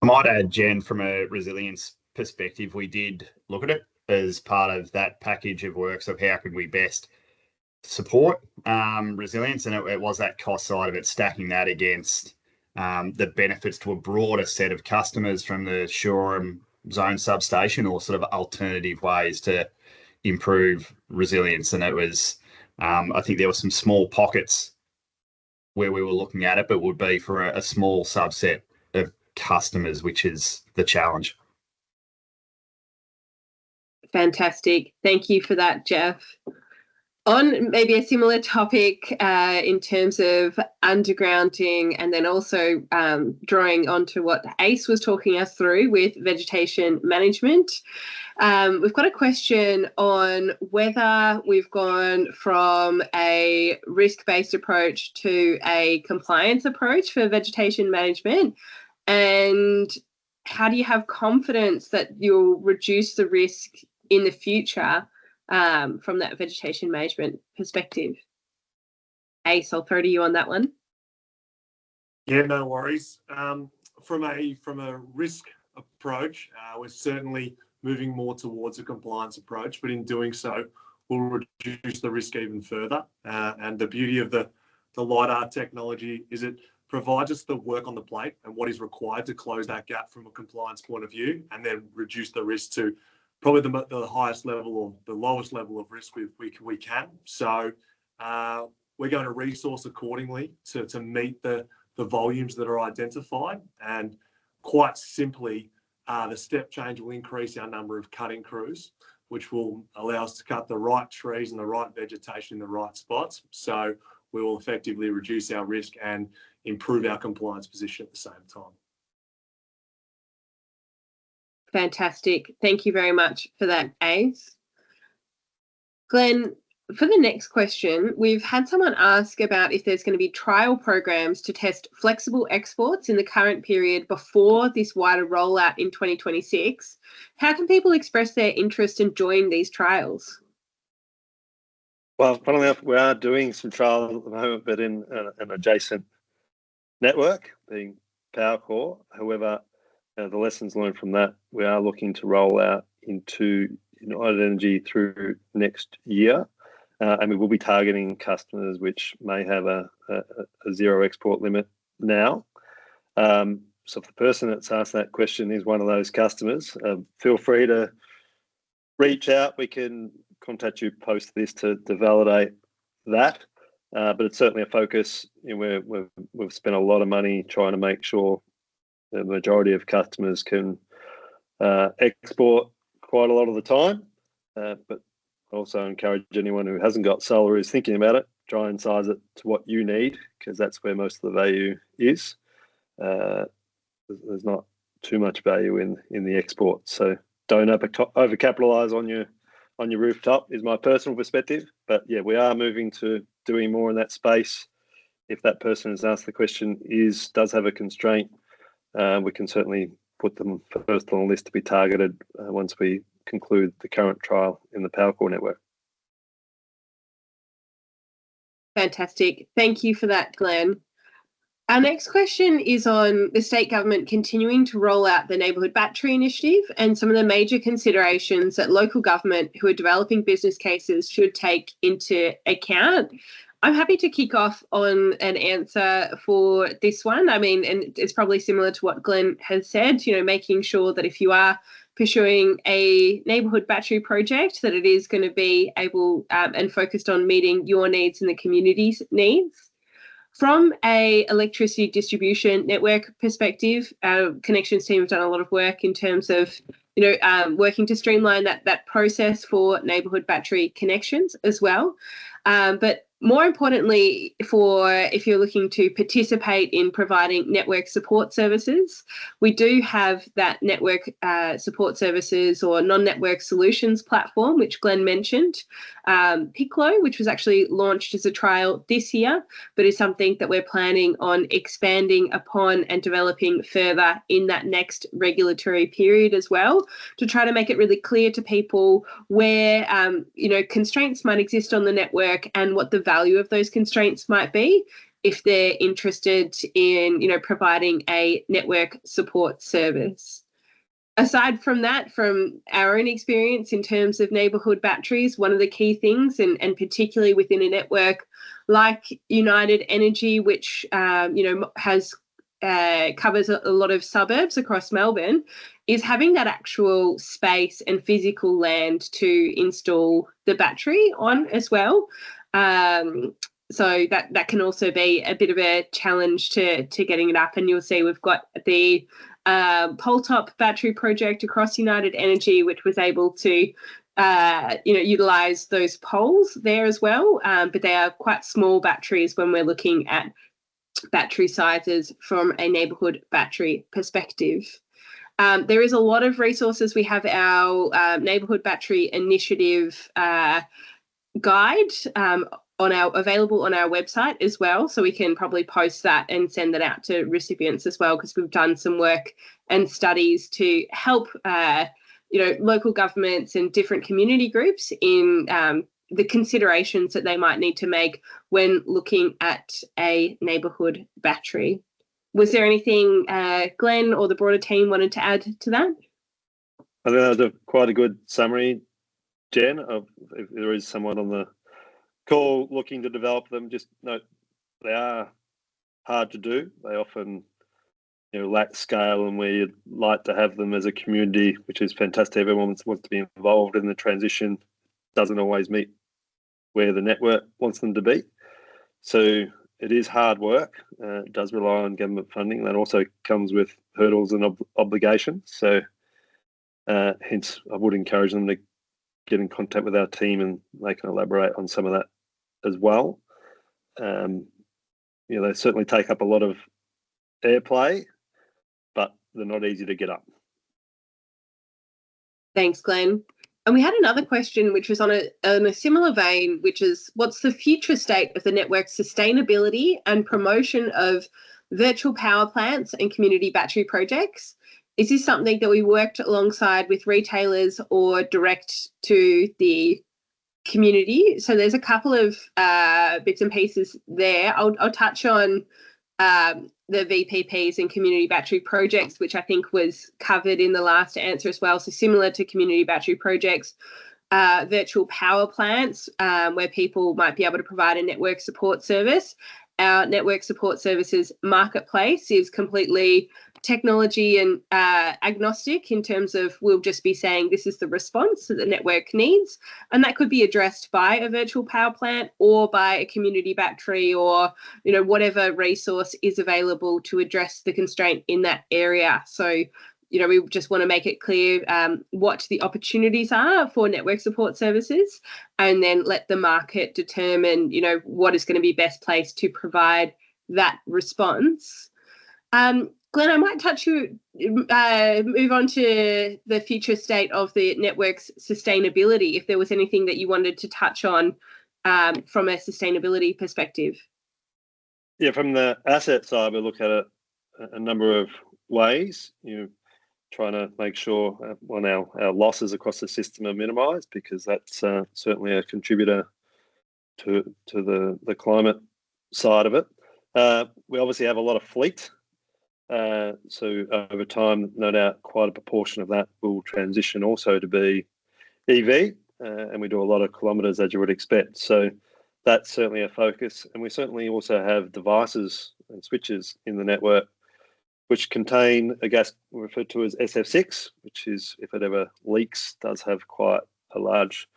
I might add, Jen, from a resilience perspective, we did look at it as part of that package of works of how could we best support resilience, and it was that cost side of it, stacking that against the benefits to a broader set of customers from the Shoreham zone substation, or sort of alternative ways to improve resilience. And it was, I think there were some small pockets where we were looking at it, but would be for a small subset of customers, which is the challenge. Fantastic. Thank you for that, Jeff. On maybe a similar topic in terms of undergrounding, and then also drawing onto what ACE was talking us through with vegetation management, we've got a question on whether we've gone from a risk-based approach to a compliance approach for vegetation management, and how do you have confidence that you'll reduce the risk in the future from that vegetation management perspective? Ace, I'll throw to you on that one. Yeah, no worries. From a risk approach, we're certainly moving more towards a compliance approach, but in doing so, we'll reduce the risk even further. And the beauty of the LiDAR technology is it provides us the work on the plate and what is required to close that gap from a compliance point of view, and then reduce the risk to probably the highest level or the lowest level of risk we can. So we're going to resource accordingly to meet the volumes that are identified. And quite simply, the step change will increase our number of cutting crews, which will allow us to cut the right trees and the right vegetation in the right spots. So we will effectively reduce our risk and improve our compliance position at the same time. Fantastic. Thank you very much for that, Ace. Glenn, for the next question, we've had someone ask about if there's going to be trial programs to test flexible exports in the current period before this wider rollout in 2026. How can people express their interest and join these trials? Well, funnily enough, we are doing some trials at the moment, but in an adjacent network, being PowerCore. However, the lessons learned from that, we are looking to roll out into United Energy through next year. And we will be targeting customers which may have a zero export limit now. So if the person that's asked that question is one of those customers, feel free to reach out. We can contact you post this to validate that. But it's certainly a focus. We've spent a lot of money trying to make sure the majority of customers can export quite a lot of the time, but also encourage anyone who hasn't got solar, who's thinking about it, try and size it to what you need, because that's where most of the value is. There's not too much value in the export, so don't overcapitalize on your rooftop is my personal perspective. But yeah, we are moving to doing more in that space. If that person who's asked the question does have a constraint, we can certainly put them first on the list to be targeted once we conclude the current trial in the PowerCore network. Fantastic. Thank you for that, Glenn. Our next question is on the state government continuing to roll out the Neighbourhood Battery Initiative and some of the major considerations that local government who are developing business cases should take into account. I'm happy to kick off on an answer for this one. I mean, and it's probably similar to what Glenn has said, making sure that if you are pursuing a neighbourhood battery project, that it is going to be able and focused on meeting your needs and the community's needs. From a electricity distribution network perspective, our connections team have done a lot of work in terms of working to streamline that process for neighbourhood battery connections as well. But more importantly, if you're looking to participate in providing network support services, we do have that network support services or non-network solutions platform, which Glenn mentioned, Piccolo, which was actually launched as a trial this year, but is something that we're planning on expanding upon and developing further in that next regulatory period as well, to try to make it really clear to people where constraints might exist on the network and what the value of those constraints might be if they're interested in providing a network support service. Aside from that, from our own experience in terms of neighbourhood batteries, one of the key things, and particularly within a network like United Energy, which has covers a lot of suburbs across Melbourne, is having that actual space and physical land to install the battery on as well. So that can also be a bit of a challenge to getting it up. And you'll see we've got the pole top battery project across United Energy, which was able to utilise those poles there as well. But they are quite small batteries when we're looking at battery sizes from a neighbourhood battery perspective. There is a lot of resources. We have our neighbourhood battery initiative guide available on our website as well, so we can probably post that and send that out to recipients as well, because we've done some work and studies to help local governments and different community groups in the considerations that they might need to make when looking at a neighbourhood battery. Was there anything Glenn or the broader team wanted to add to that? I think that was quite a good summary, Jen, of if there is someone on the call looking to develop them. Just note they are hard to do. They often lack scale, and where you'd like to have them as a community, which is fantastic. Everyone wants to be involved in the transition, doesn't always meet where the network wants them to be. So it is hard work. It does rely on government funding. That also comes with hurdles and obligations. So hence, I would encourage them to get in contact with our team, and they can elaborate on some of that as well. They certainly take up a lot of airplay, but they're not easy to get up. Thanks, Glenn. And we had another question, which was on a similar vein, which is, what's the future state of the network's sustainability and promotion of virtual power plants and community battery projects? Is this something that we worked alongside with retailers or direct to the community? So there's a couple of bits and pieces there. I'll touch on the VPPs and community battery projects, which I think was covered in the last answer as well. So similar to community battery projects, virtual power plants, where people might be able to provide a network support service. Our network support services marketplace is completely technology and agnostic in terms of we'll just be saying this is the response that the network needs, and that could be addressed by a virtual power plant or by a community battery, or whatever resource is available to address the constraint in that area. So we just want to make it clear what the opportunities are for network support services, and then let the market determine what is going to be best placed to provide that response. Glenn, I might move on to the future state of the network's sustainability, if there was anything that you wanted to touch on from a sustainability perspective. Yeah, from the asset side, we look at a number of ways. Trying to make sure our losses across the system are minimised, because that's certainly a contributor to the climate side of it. We obviously have a lot of fleet. So over time, no doubt, quite a proportion of that will transition also to be EV, and we do a lot of kilometres, as you would expect. So that's certainly a focus. And we certainly also have devices and switches in the network which contain a gas referred to as SF6, which is, if it ever leaks, does have quite a large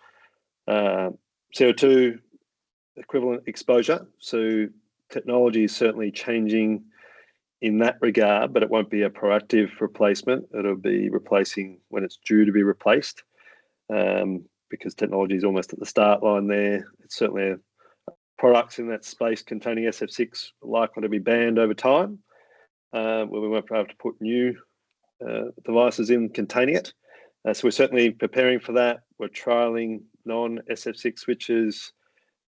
CO2 equivalent exposure. So technology is certainly changing in that regard, but it won't be a proactive replacement. It'll be replacing when it's due to be replaced, because technology is almost at the start line there. It's certainly products in that space containing SF6 are likely to be banned over time, where we won't be able to put new devices in containing it. So we're certainly preparing for that. We're trialling non-SF6 switches,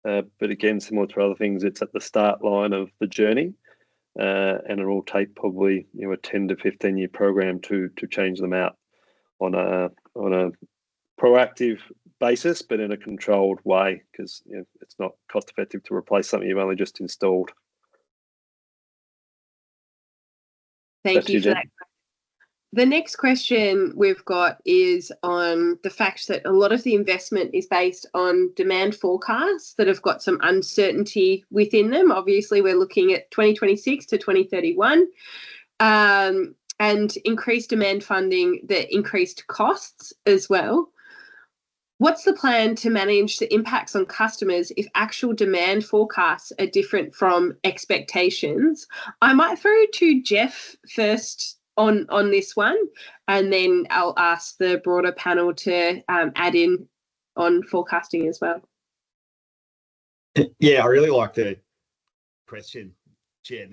but again, similar to other things, it's at the start line of the journey, and it will take probably a 10 to 15 year program to change them out on a proactive basis, but in a controlled way, because it's not cost effective to replace something you've only just installed. Thank you for that. The next question we've got is on the fact that a lot of the investment is based on demand forecasts that have got some uncertainty within them. Obviously, we're looking at 2026 to 2031 and increased demand funding that increased costs as well. What's the plan to manage the impacts on customers if actual demand forecasts are different from expectations? I might throw to Jeff first on this one, and then I'll ask the broader panel to add in on forecasting as well. Yeah, I really like the question, Jen.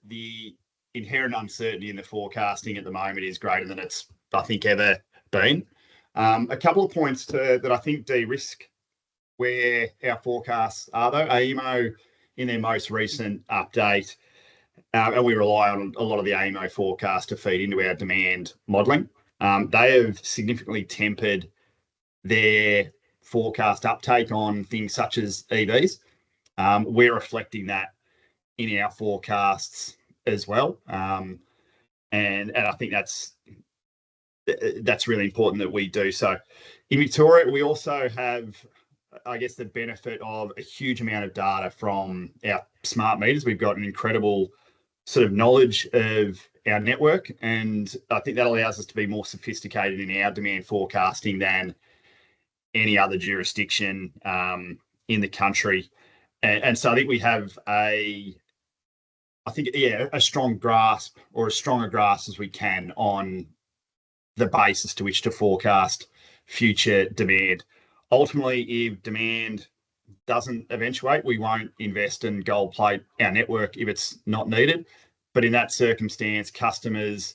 The inherent uncertainty in the forecasting at the moment is greater than it's, I think, ever been. A couple of points that I think de-risk where our forecasts are, though. AEMO, in their most recent update, and we rely on a lot of the AEMO forecast to feed into our demand modelling. They have significantly tempered their forecast uptake on things such as EVs. We're reflecting that in our forecasts as well, and I think that's really important that we do so. In Victoria, we also have, I guess, the benefit of a huge amount of data from our smart meters. We've got an incredible sort of knowledge of our network, and I think that allows us to be more sophisticated in our demand forecasting than any other jurisdiction in the country. And so I think we have a strong grasp, or as strong a grasp as we can, on the basis to which to forecast future demand. Ultimately, if demand doesn't eventuate, we won't invest in gold plate our network if it's not needed. But in that circumstance, customers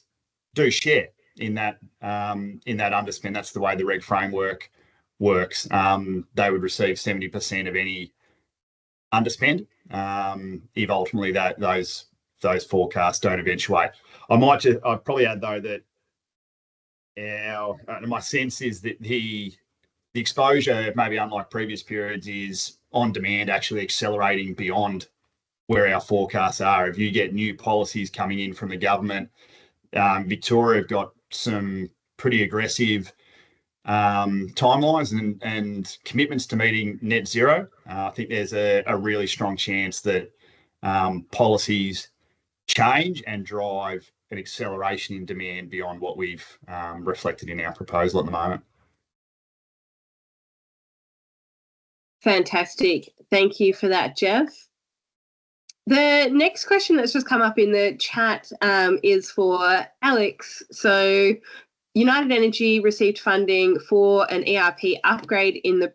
do share in that underspend. That's the way the reg framework works. They would receive 70% of any underspend if ultimately those forecasts don't eventuate. I'd probably add, though, that my sense is that the exposure, maybe unlike previous periods, is on demand actually accelerating beyond where our forecasts are. If you get new policies coming in from the government, Victoria have got some pretty aggressive timelines and commitments to meeting net zero. I think there's a really strong chance that policies change and drive an acceleration in demand beyond what we've reflected in our proposal at the moment. Fantastic. Thank you for that, Jeff. The next question that's just come up in the chat is for Alex. So United Energy received funding for an ERP upgrade in the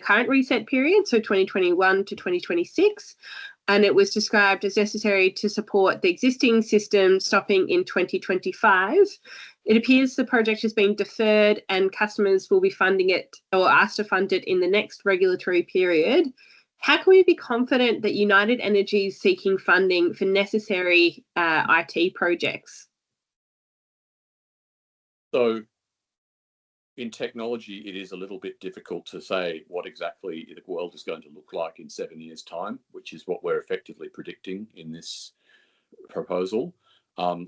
current reset period, so 2021 to 2026. And it was described as necessary to support the existing system stopping in 2025. It appears the project has been deferred and customers will be funding it or asked to fund it in the next regulatory period. How can we be confident that United Energy is seeking funding for necessary IT projects? So in technology, it is a little bit difficult to say what exactly the world is going to look like in 7 years' time, which is what we're effectively predicting in this proposal.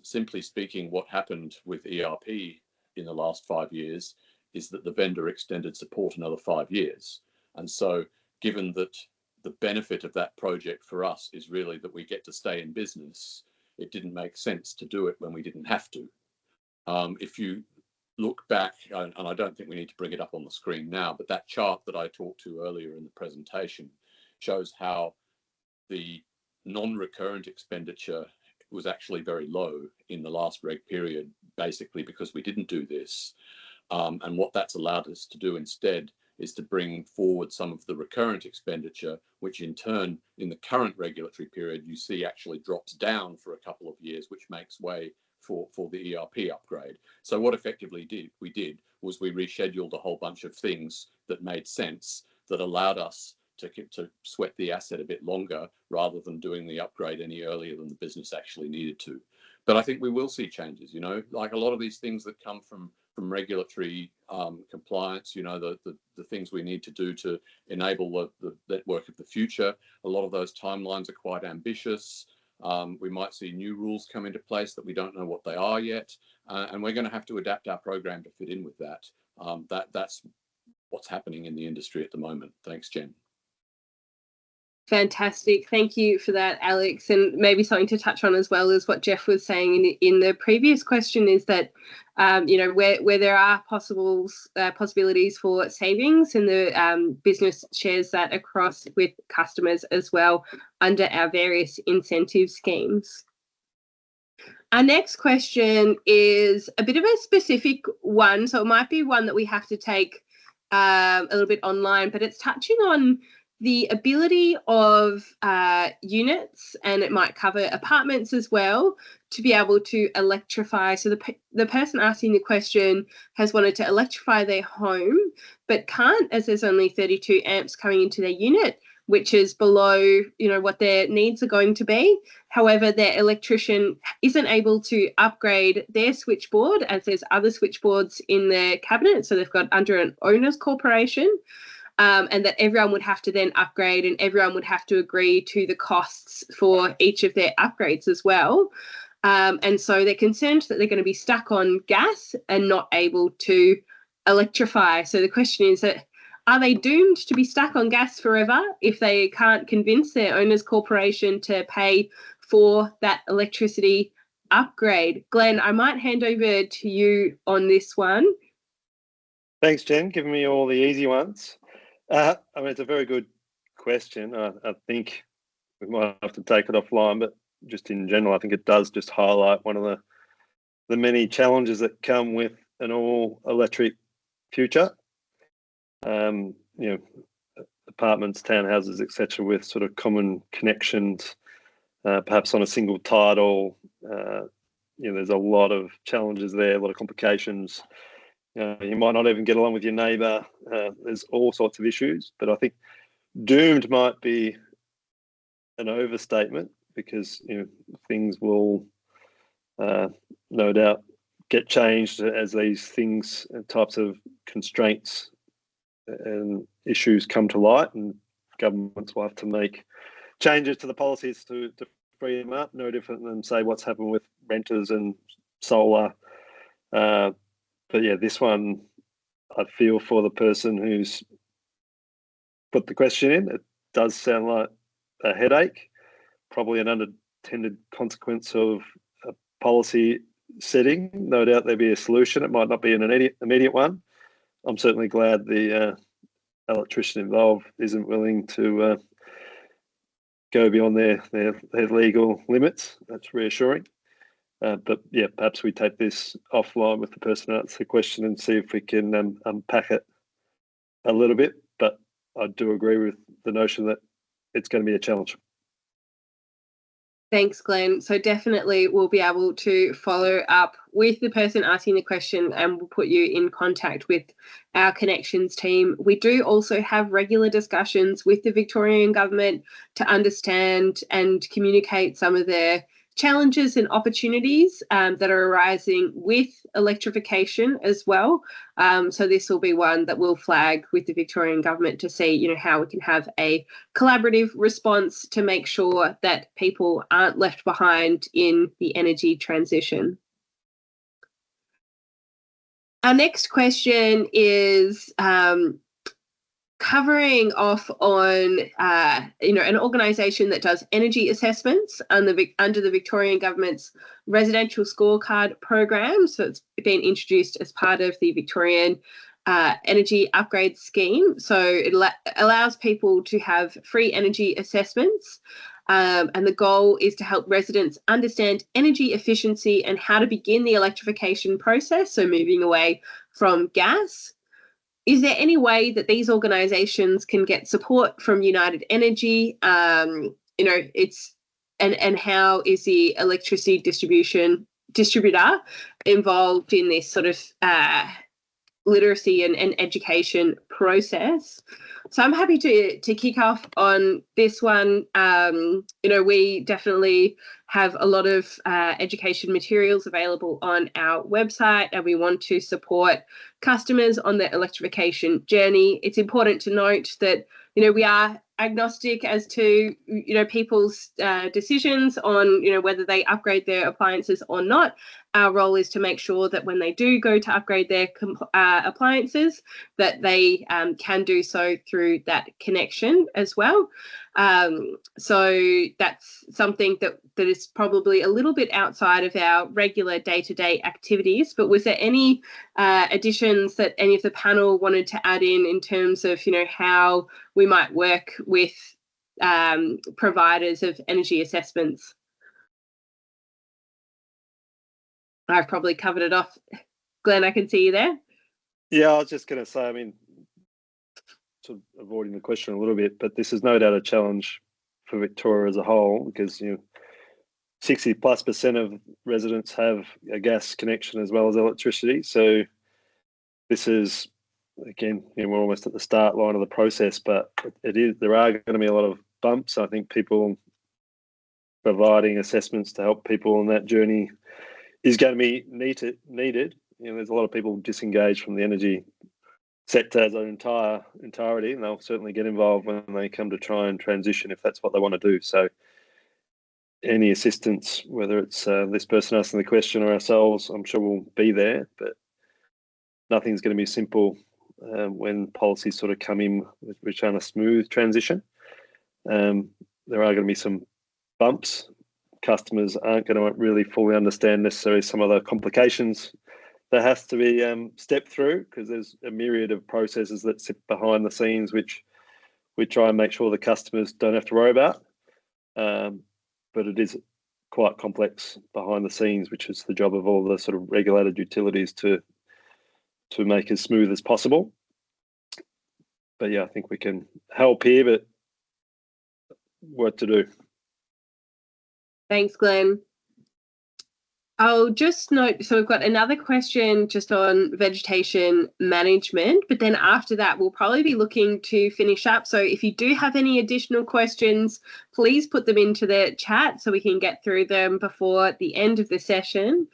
Simply speaking, what happened with ERP in the last 5 years is that the vendor extended support another 5 years. And so given that the benefit of that project for us is really that we get to stay in business, it didn't make sense to do it when we didn't have to. If you look back, and I don't think we need to bring it up on the screen now, but that chart that I talked to earlier in the presentation shows how the non-recurrent expenditure was actually very low in the last reg period, basically because we didn't do this. And what that's allowed us to do instead is to bring forward some of the recurrent expenditure, which in turn, in the current regulatory period, you see actually drops down for a couple of years, which makes way for the ERP upgrade. So what effectively we did was we rescheduled a whole bunch of things that made sense, that allowed us to sweat the asset a bit longer rather than doing the upgrade any earlier than the business actually needed to. But I think we will see changes, you know, like a lot of these things that come from regulatory compliance, you know, the things we need to do to enable the network of the future. A lot of those timelines are quite ambitious. We might see new rules come into place that we don't know what they are yet, and we're going to have to adapt our program to fit in with that. That's what's happening in the industry at the moment. Thanks, Jen. Fantastic. Thank you for that, Alex. And maybe something to touch on as well as what Jeff was saying in the previous question is that, you know, where there are possibilities for savings, and the business shares that across with customers as well under our various incentive schemes. Our next question is a bit of a specific one, so it might be one that we have to take a little bit online, but it's touching on the ability of units, and it might cover apartments as well, to be able to electrify. So the person asking the question has wanted to electrify their home, but can't, as there's only 32 amps coming into their unit, which is below, you know, what their needs are going to be. However, their electrician isn't able to upgrade their switchboard, as there's other switchboards in their cabinet. So they've got under an owner's corporation. And that everyone would have to then upgrade, and everyone would have to agree to the costs for each of their upgrades as well. And so they're concerned that they're going to be stuck on gas and not able to electrify. So the question is that, are they doomed to be stuck on gas forever if they can't convince their owner's corporation to pay for that electricity upgrade? Glenn, I might hand over to you on this one. Thanks, Jen, giving me all the easy ones. I mean, it's a very good question. I think we might have to take it offline, but just in general, I think it does just highlight one of the many challenges that come with an all-electric future. You know, apartments, townhouses, etc., with sort of common connections, perhaps on a single title. You know, there's a lot of challenges there, a lot of complications. You might not even get along with your neighbour. There's all sorts of issues, but I think doomed might be an overstatement, because, you know, things will no doubt get changed as these things and types of constraints and issues come to light, and governments will have to make changes to the policies to free them up. No different than, say, what's happened with renters and solar. But yeah, this one, I feel for the person who's put the question in. It does sound like a headache, probably an unintended consequence of a policy setting. No doubt there'll be a solution. It might not be an immediate one. I'm certainly glad the electrician involved isn't willing to go beyond their legal limits. That's reassuring. But yeah, perhaps we take this offline with the person who answered the question and see if we can unpack it a little bit. But I do agree with the notion that it's going to be a challenge. Thanks, Glenn. So definitely we'll be able to follow up with the person asking the question, and we'll put you in contact with our connections team. We do also have regular discussions with the Victorian government to understand and communicate some of their challenges and opportunities that are arising with electrification as well. So this will be one that we'll flag with the Victorian government to see, you know, how we can have a collaborative response to make sure that people aren't left behind in the energy transition. Our next question is covering off on, you know, an organisation that does energy assessments under the Victorian government's residential scorecard program. So it's been introduced as part of the Victorian energy upgrade scheme. So it allows people to have free energy assessments. And the goal is to help residents understand energy efficiency and how to begin the electrification process, so moving away from gas. is there any way that these organisations can get support from United Energy? And how is the electricity distributor involved in this sort of literacy and education process? So I'm happy to kick off on this one. We definitely have a lot of education materials available on our website, and we want to support customers on their electrification journey. It's important to note that, we are agnostic as to, people's decisions on, whether they upgrade their appliances or not. Our role is to make sure that when they do go to upgrade their appliances, that they can do so through that connection as well. So that's something that is probably a little bit outside of our regular day-to-day activities. But was there any additions that any of the panel wanted to add in terms of, how we might work with providers of energy assessments? I've probably covered it off. Glenn, I can see you there. Yeah, I was just going to say, sort of avoiding the question a little bit, but this is no doubt a challenge for Victoria as a whole, because 60+% of residents have a gas connection as well as electricity. So this is, again, we're almost at the start line of the process, but there are going to be a lot of bumps. I think people providing assessments to help people on that journey is going to be needed. There's a lot of people disengaged from the energy sector as an entirety, and they'll certainly get involved when they come to try and transition if that's what they want to do. So any assistance, whether it's this person asking the question or ourselves, I'm sure we'll be there, but nothing's going to be simple when policies sort of come in with trying a smooth transition. There are going to be some bumps. Customers aren't going to really fully understand necessarily some of the complications that has to be stepped through, because there's a myriad of processes that sit behind the scenes, which we try and make sure the customers don't have to worry about. But it is quite complex behind the scenes, which is the job of all the sort of regulated utilities to make as smooth as possible. But yeah, I think we can help here, but work to do. Thanks, Glenn. I'll just note, so we've got another question just on vegetation management, but then after that, we'll probably be looking to finish up. So if you do have any additional questions, please put them into the chat so we can get through them before the end of the session.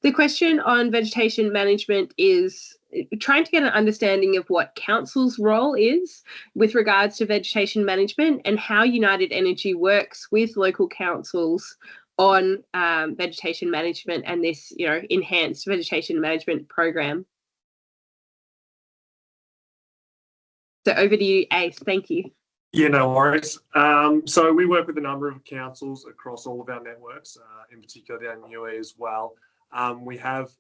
The question on vegetation management is trying to get an understanding of what council's role is with regards to vegetation management and how United Energy works with local councils on vegetation management and this, enhanced vegetation management program. So over to you, Ace. Thank you. Yeah, no worries. So we work with a number of councils across all of our networks, in particular down Niue as well. We have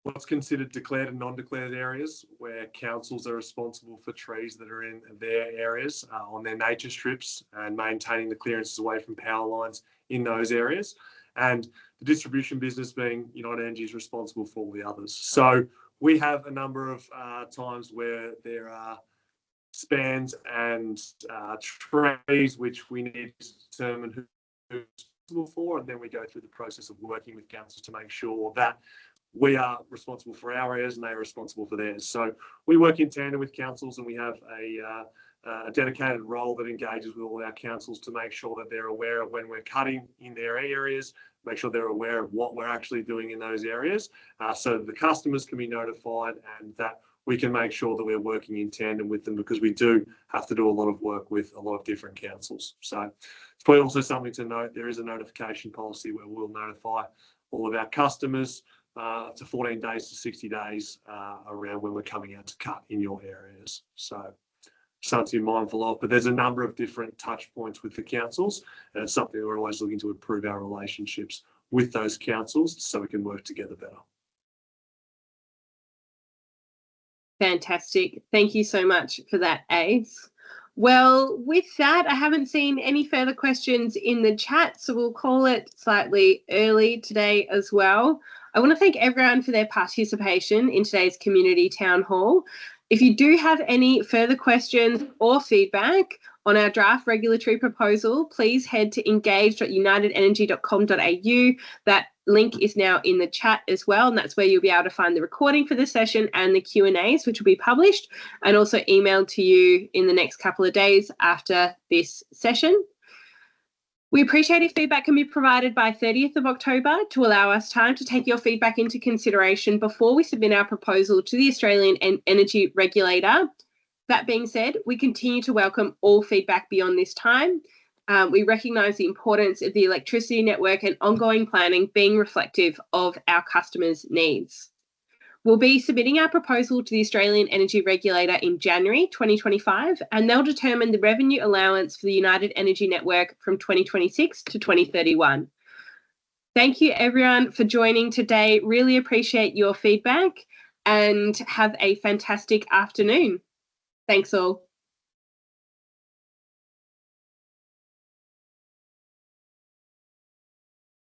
what's considered declared and non-declared areas, where councils are responsible for trees that are in their areas on their nature strips and maintaining the clearances away from power lines in those areas. And the distribution business, being United Energy, is responsible for all the others. So we have a number of times where there are spans and trees which we need to determine who's responsible for, and then we go through the process of working with councils to make sure that we are responsible for our areas and they are responsible for theirs. So we work in tandem with councils, and we have a dedicated role that engages with all our councils to make sure that they're aware of when we're cutting in their areas, make sure they're aware of what we're actually doing in those areas, so that the customers can be notified and that we can make sure that we're working in tandem with them, because we do have to do a lot of work with a lot of different councils. So it's probably also something to note, there is a notification policy where we'll notify all of our customers to 14 days to 60 days around when we're coming out to cut in your areas. So something to be mindful of, but there's a number of different touch points with the councils, and it's something we're always looking to improve our relationships with those councils so we can work together better. Fantastic. Thank you so much for that, Ace. Well, with that, I haven't seen any further questions in the chat, so we'll call it slightly early today as well. I want to thank everyone for their participation in today's community town hall. If you do have any further questions or feedback on our draft regulatory proposal, please head to engage.unitedenergy.com.au. That link is now in the chat as well, and that's where you'll be able to find the recording for the session and the Q&As, which will be published and also emailed to you in the next couple of days after this session. We appreciate if feedback can be provided by 30th of October to allow us time to take your feedback into consideration before we submit our proposal to the Australian Energy Regulator. That being said, we continue to welcome all feedback beyond this time. We recognise the importance of the electricity network and ongoing planning being reflective of our customers' needs. We'll be submitting our proposal to the Australian Energy Regulator in January 2025, and they'll determine the revenue allowance for the United Energy Network from 2026 to 2031. Thank you, everyone, for joining today. Really appreciate your feedback and have a fantastic afternoon. Thanks all.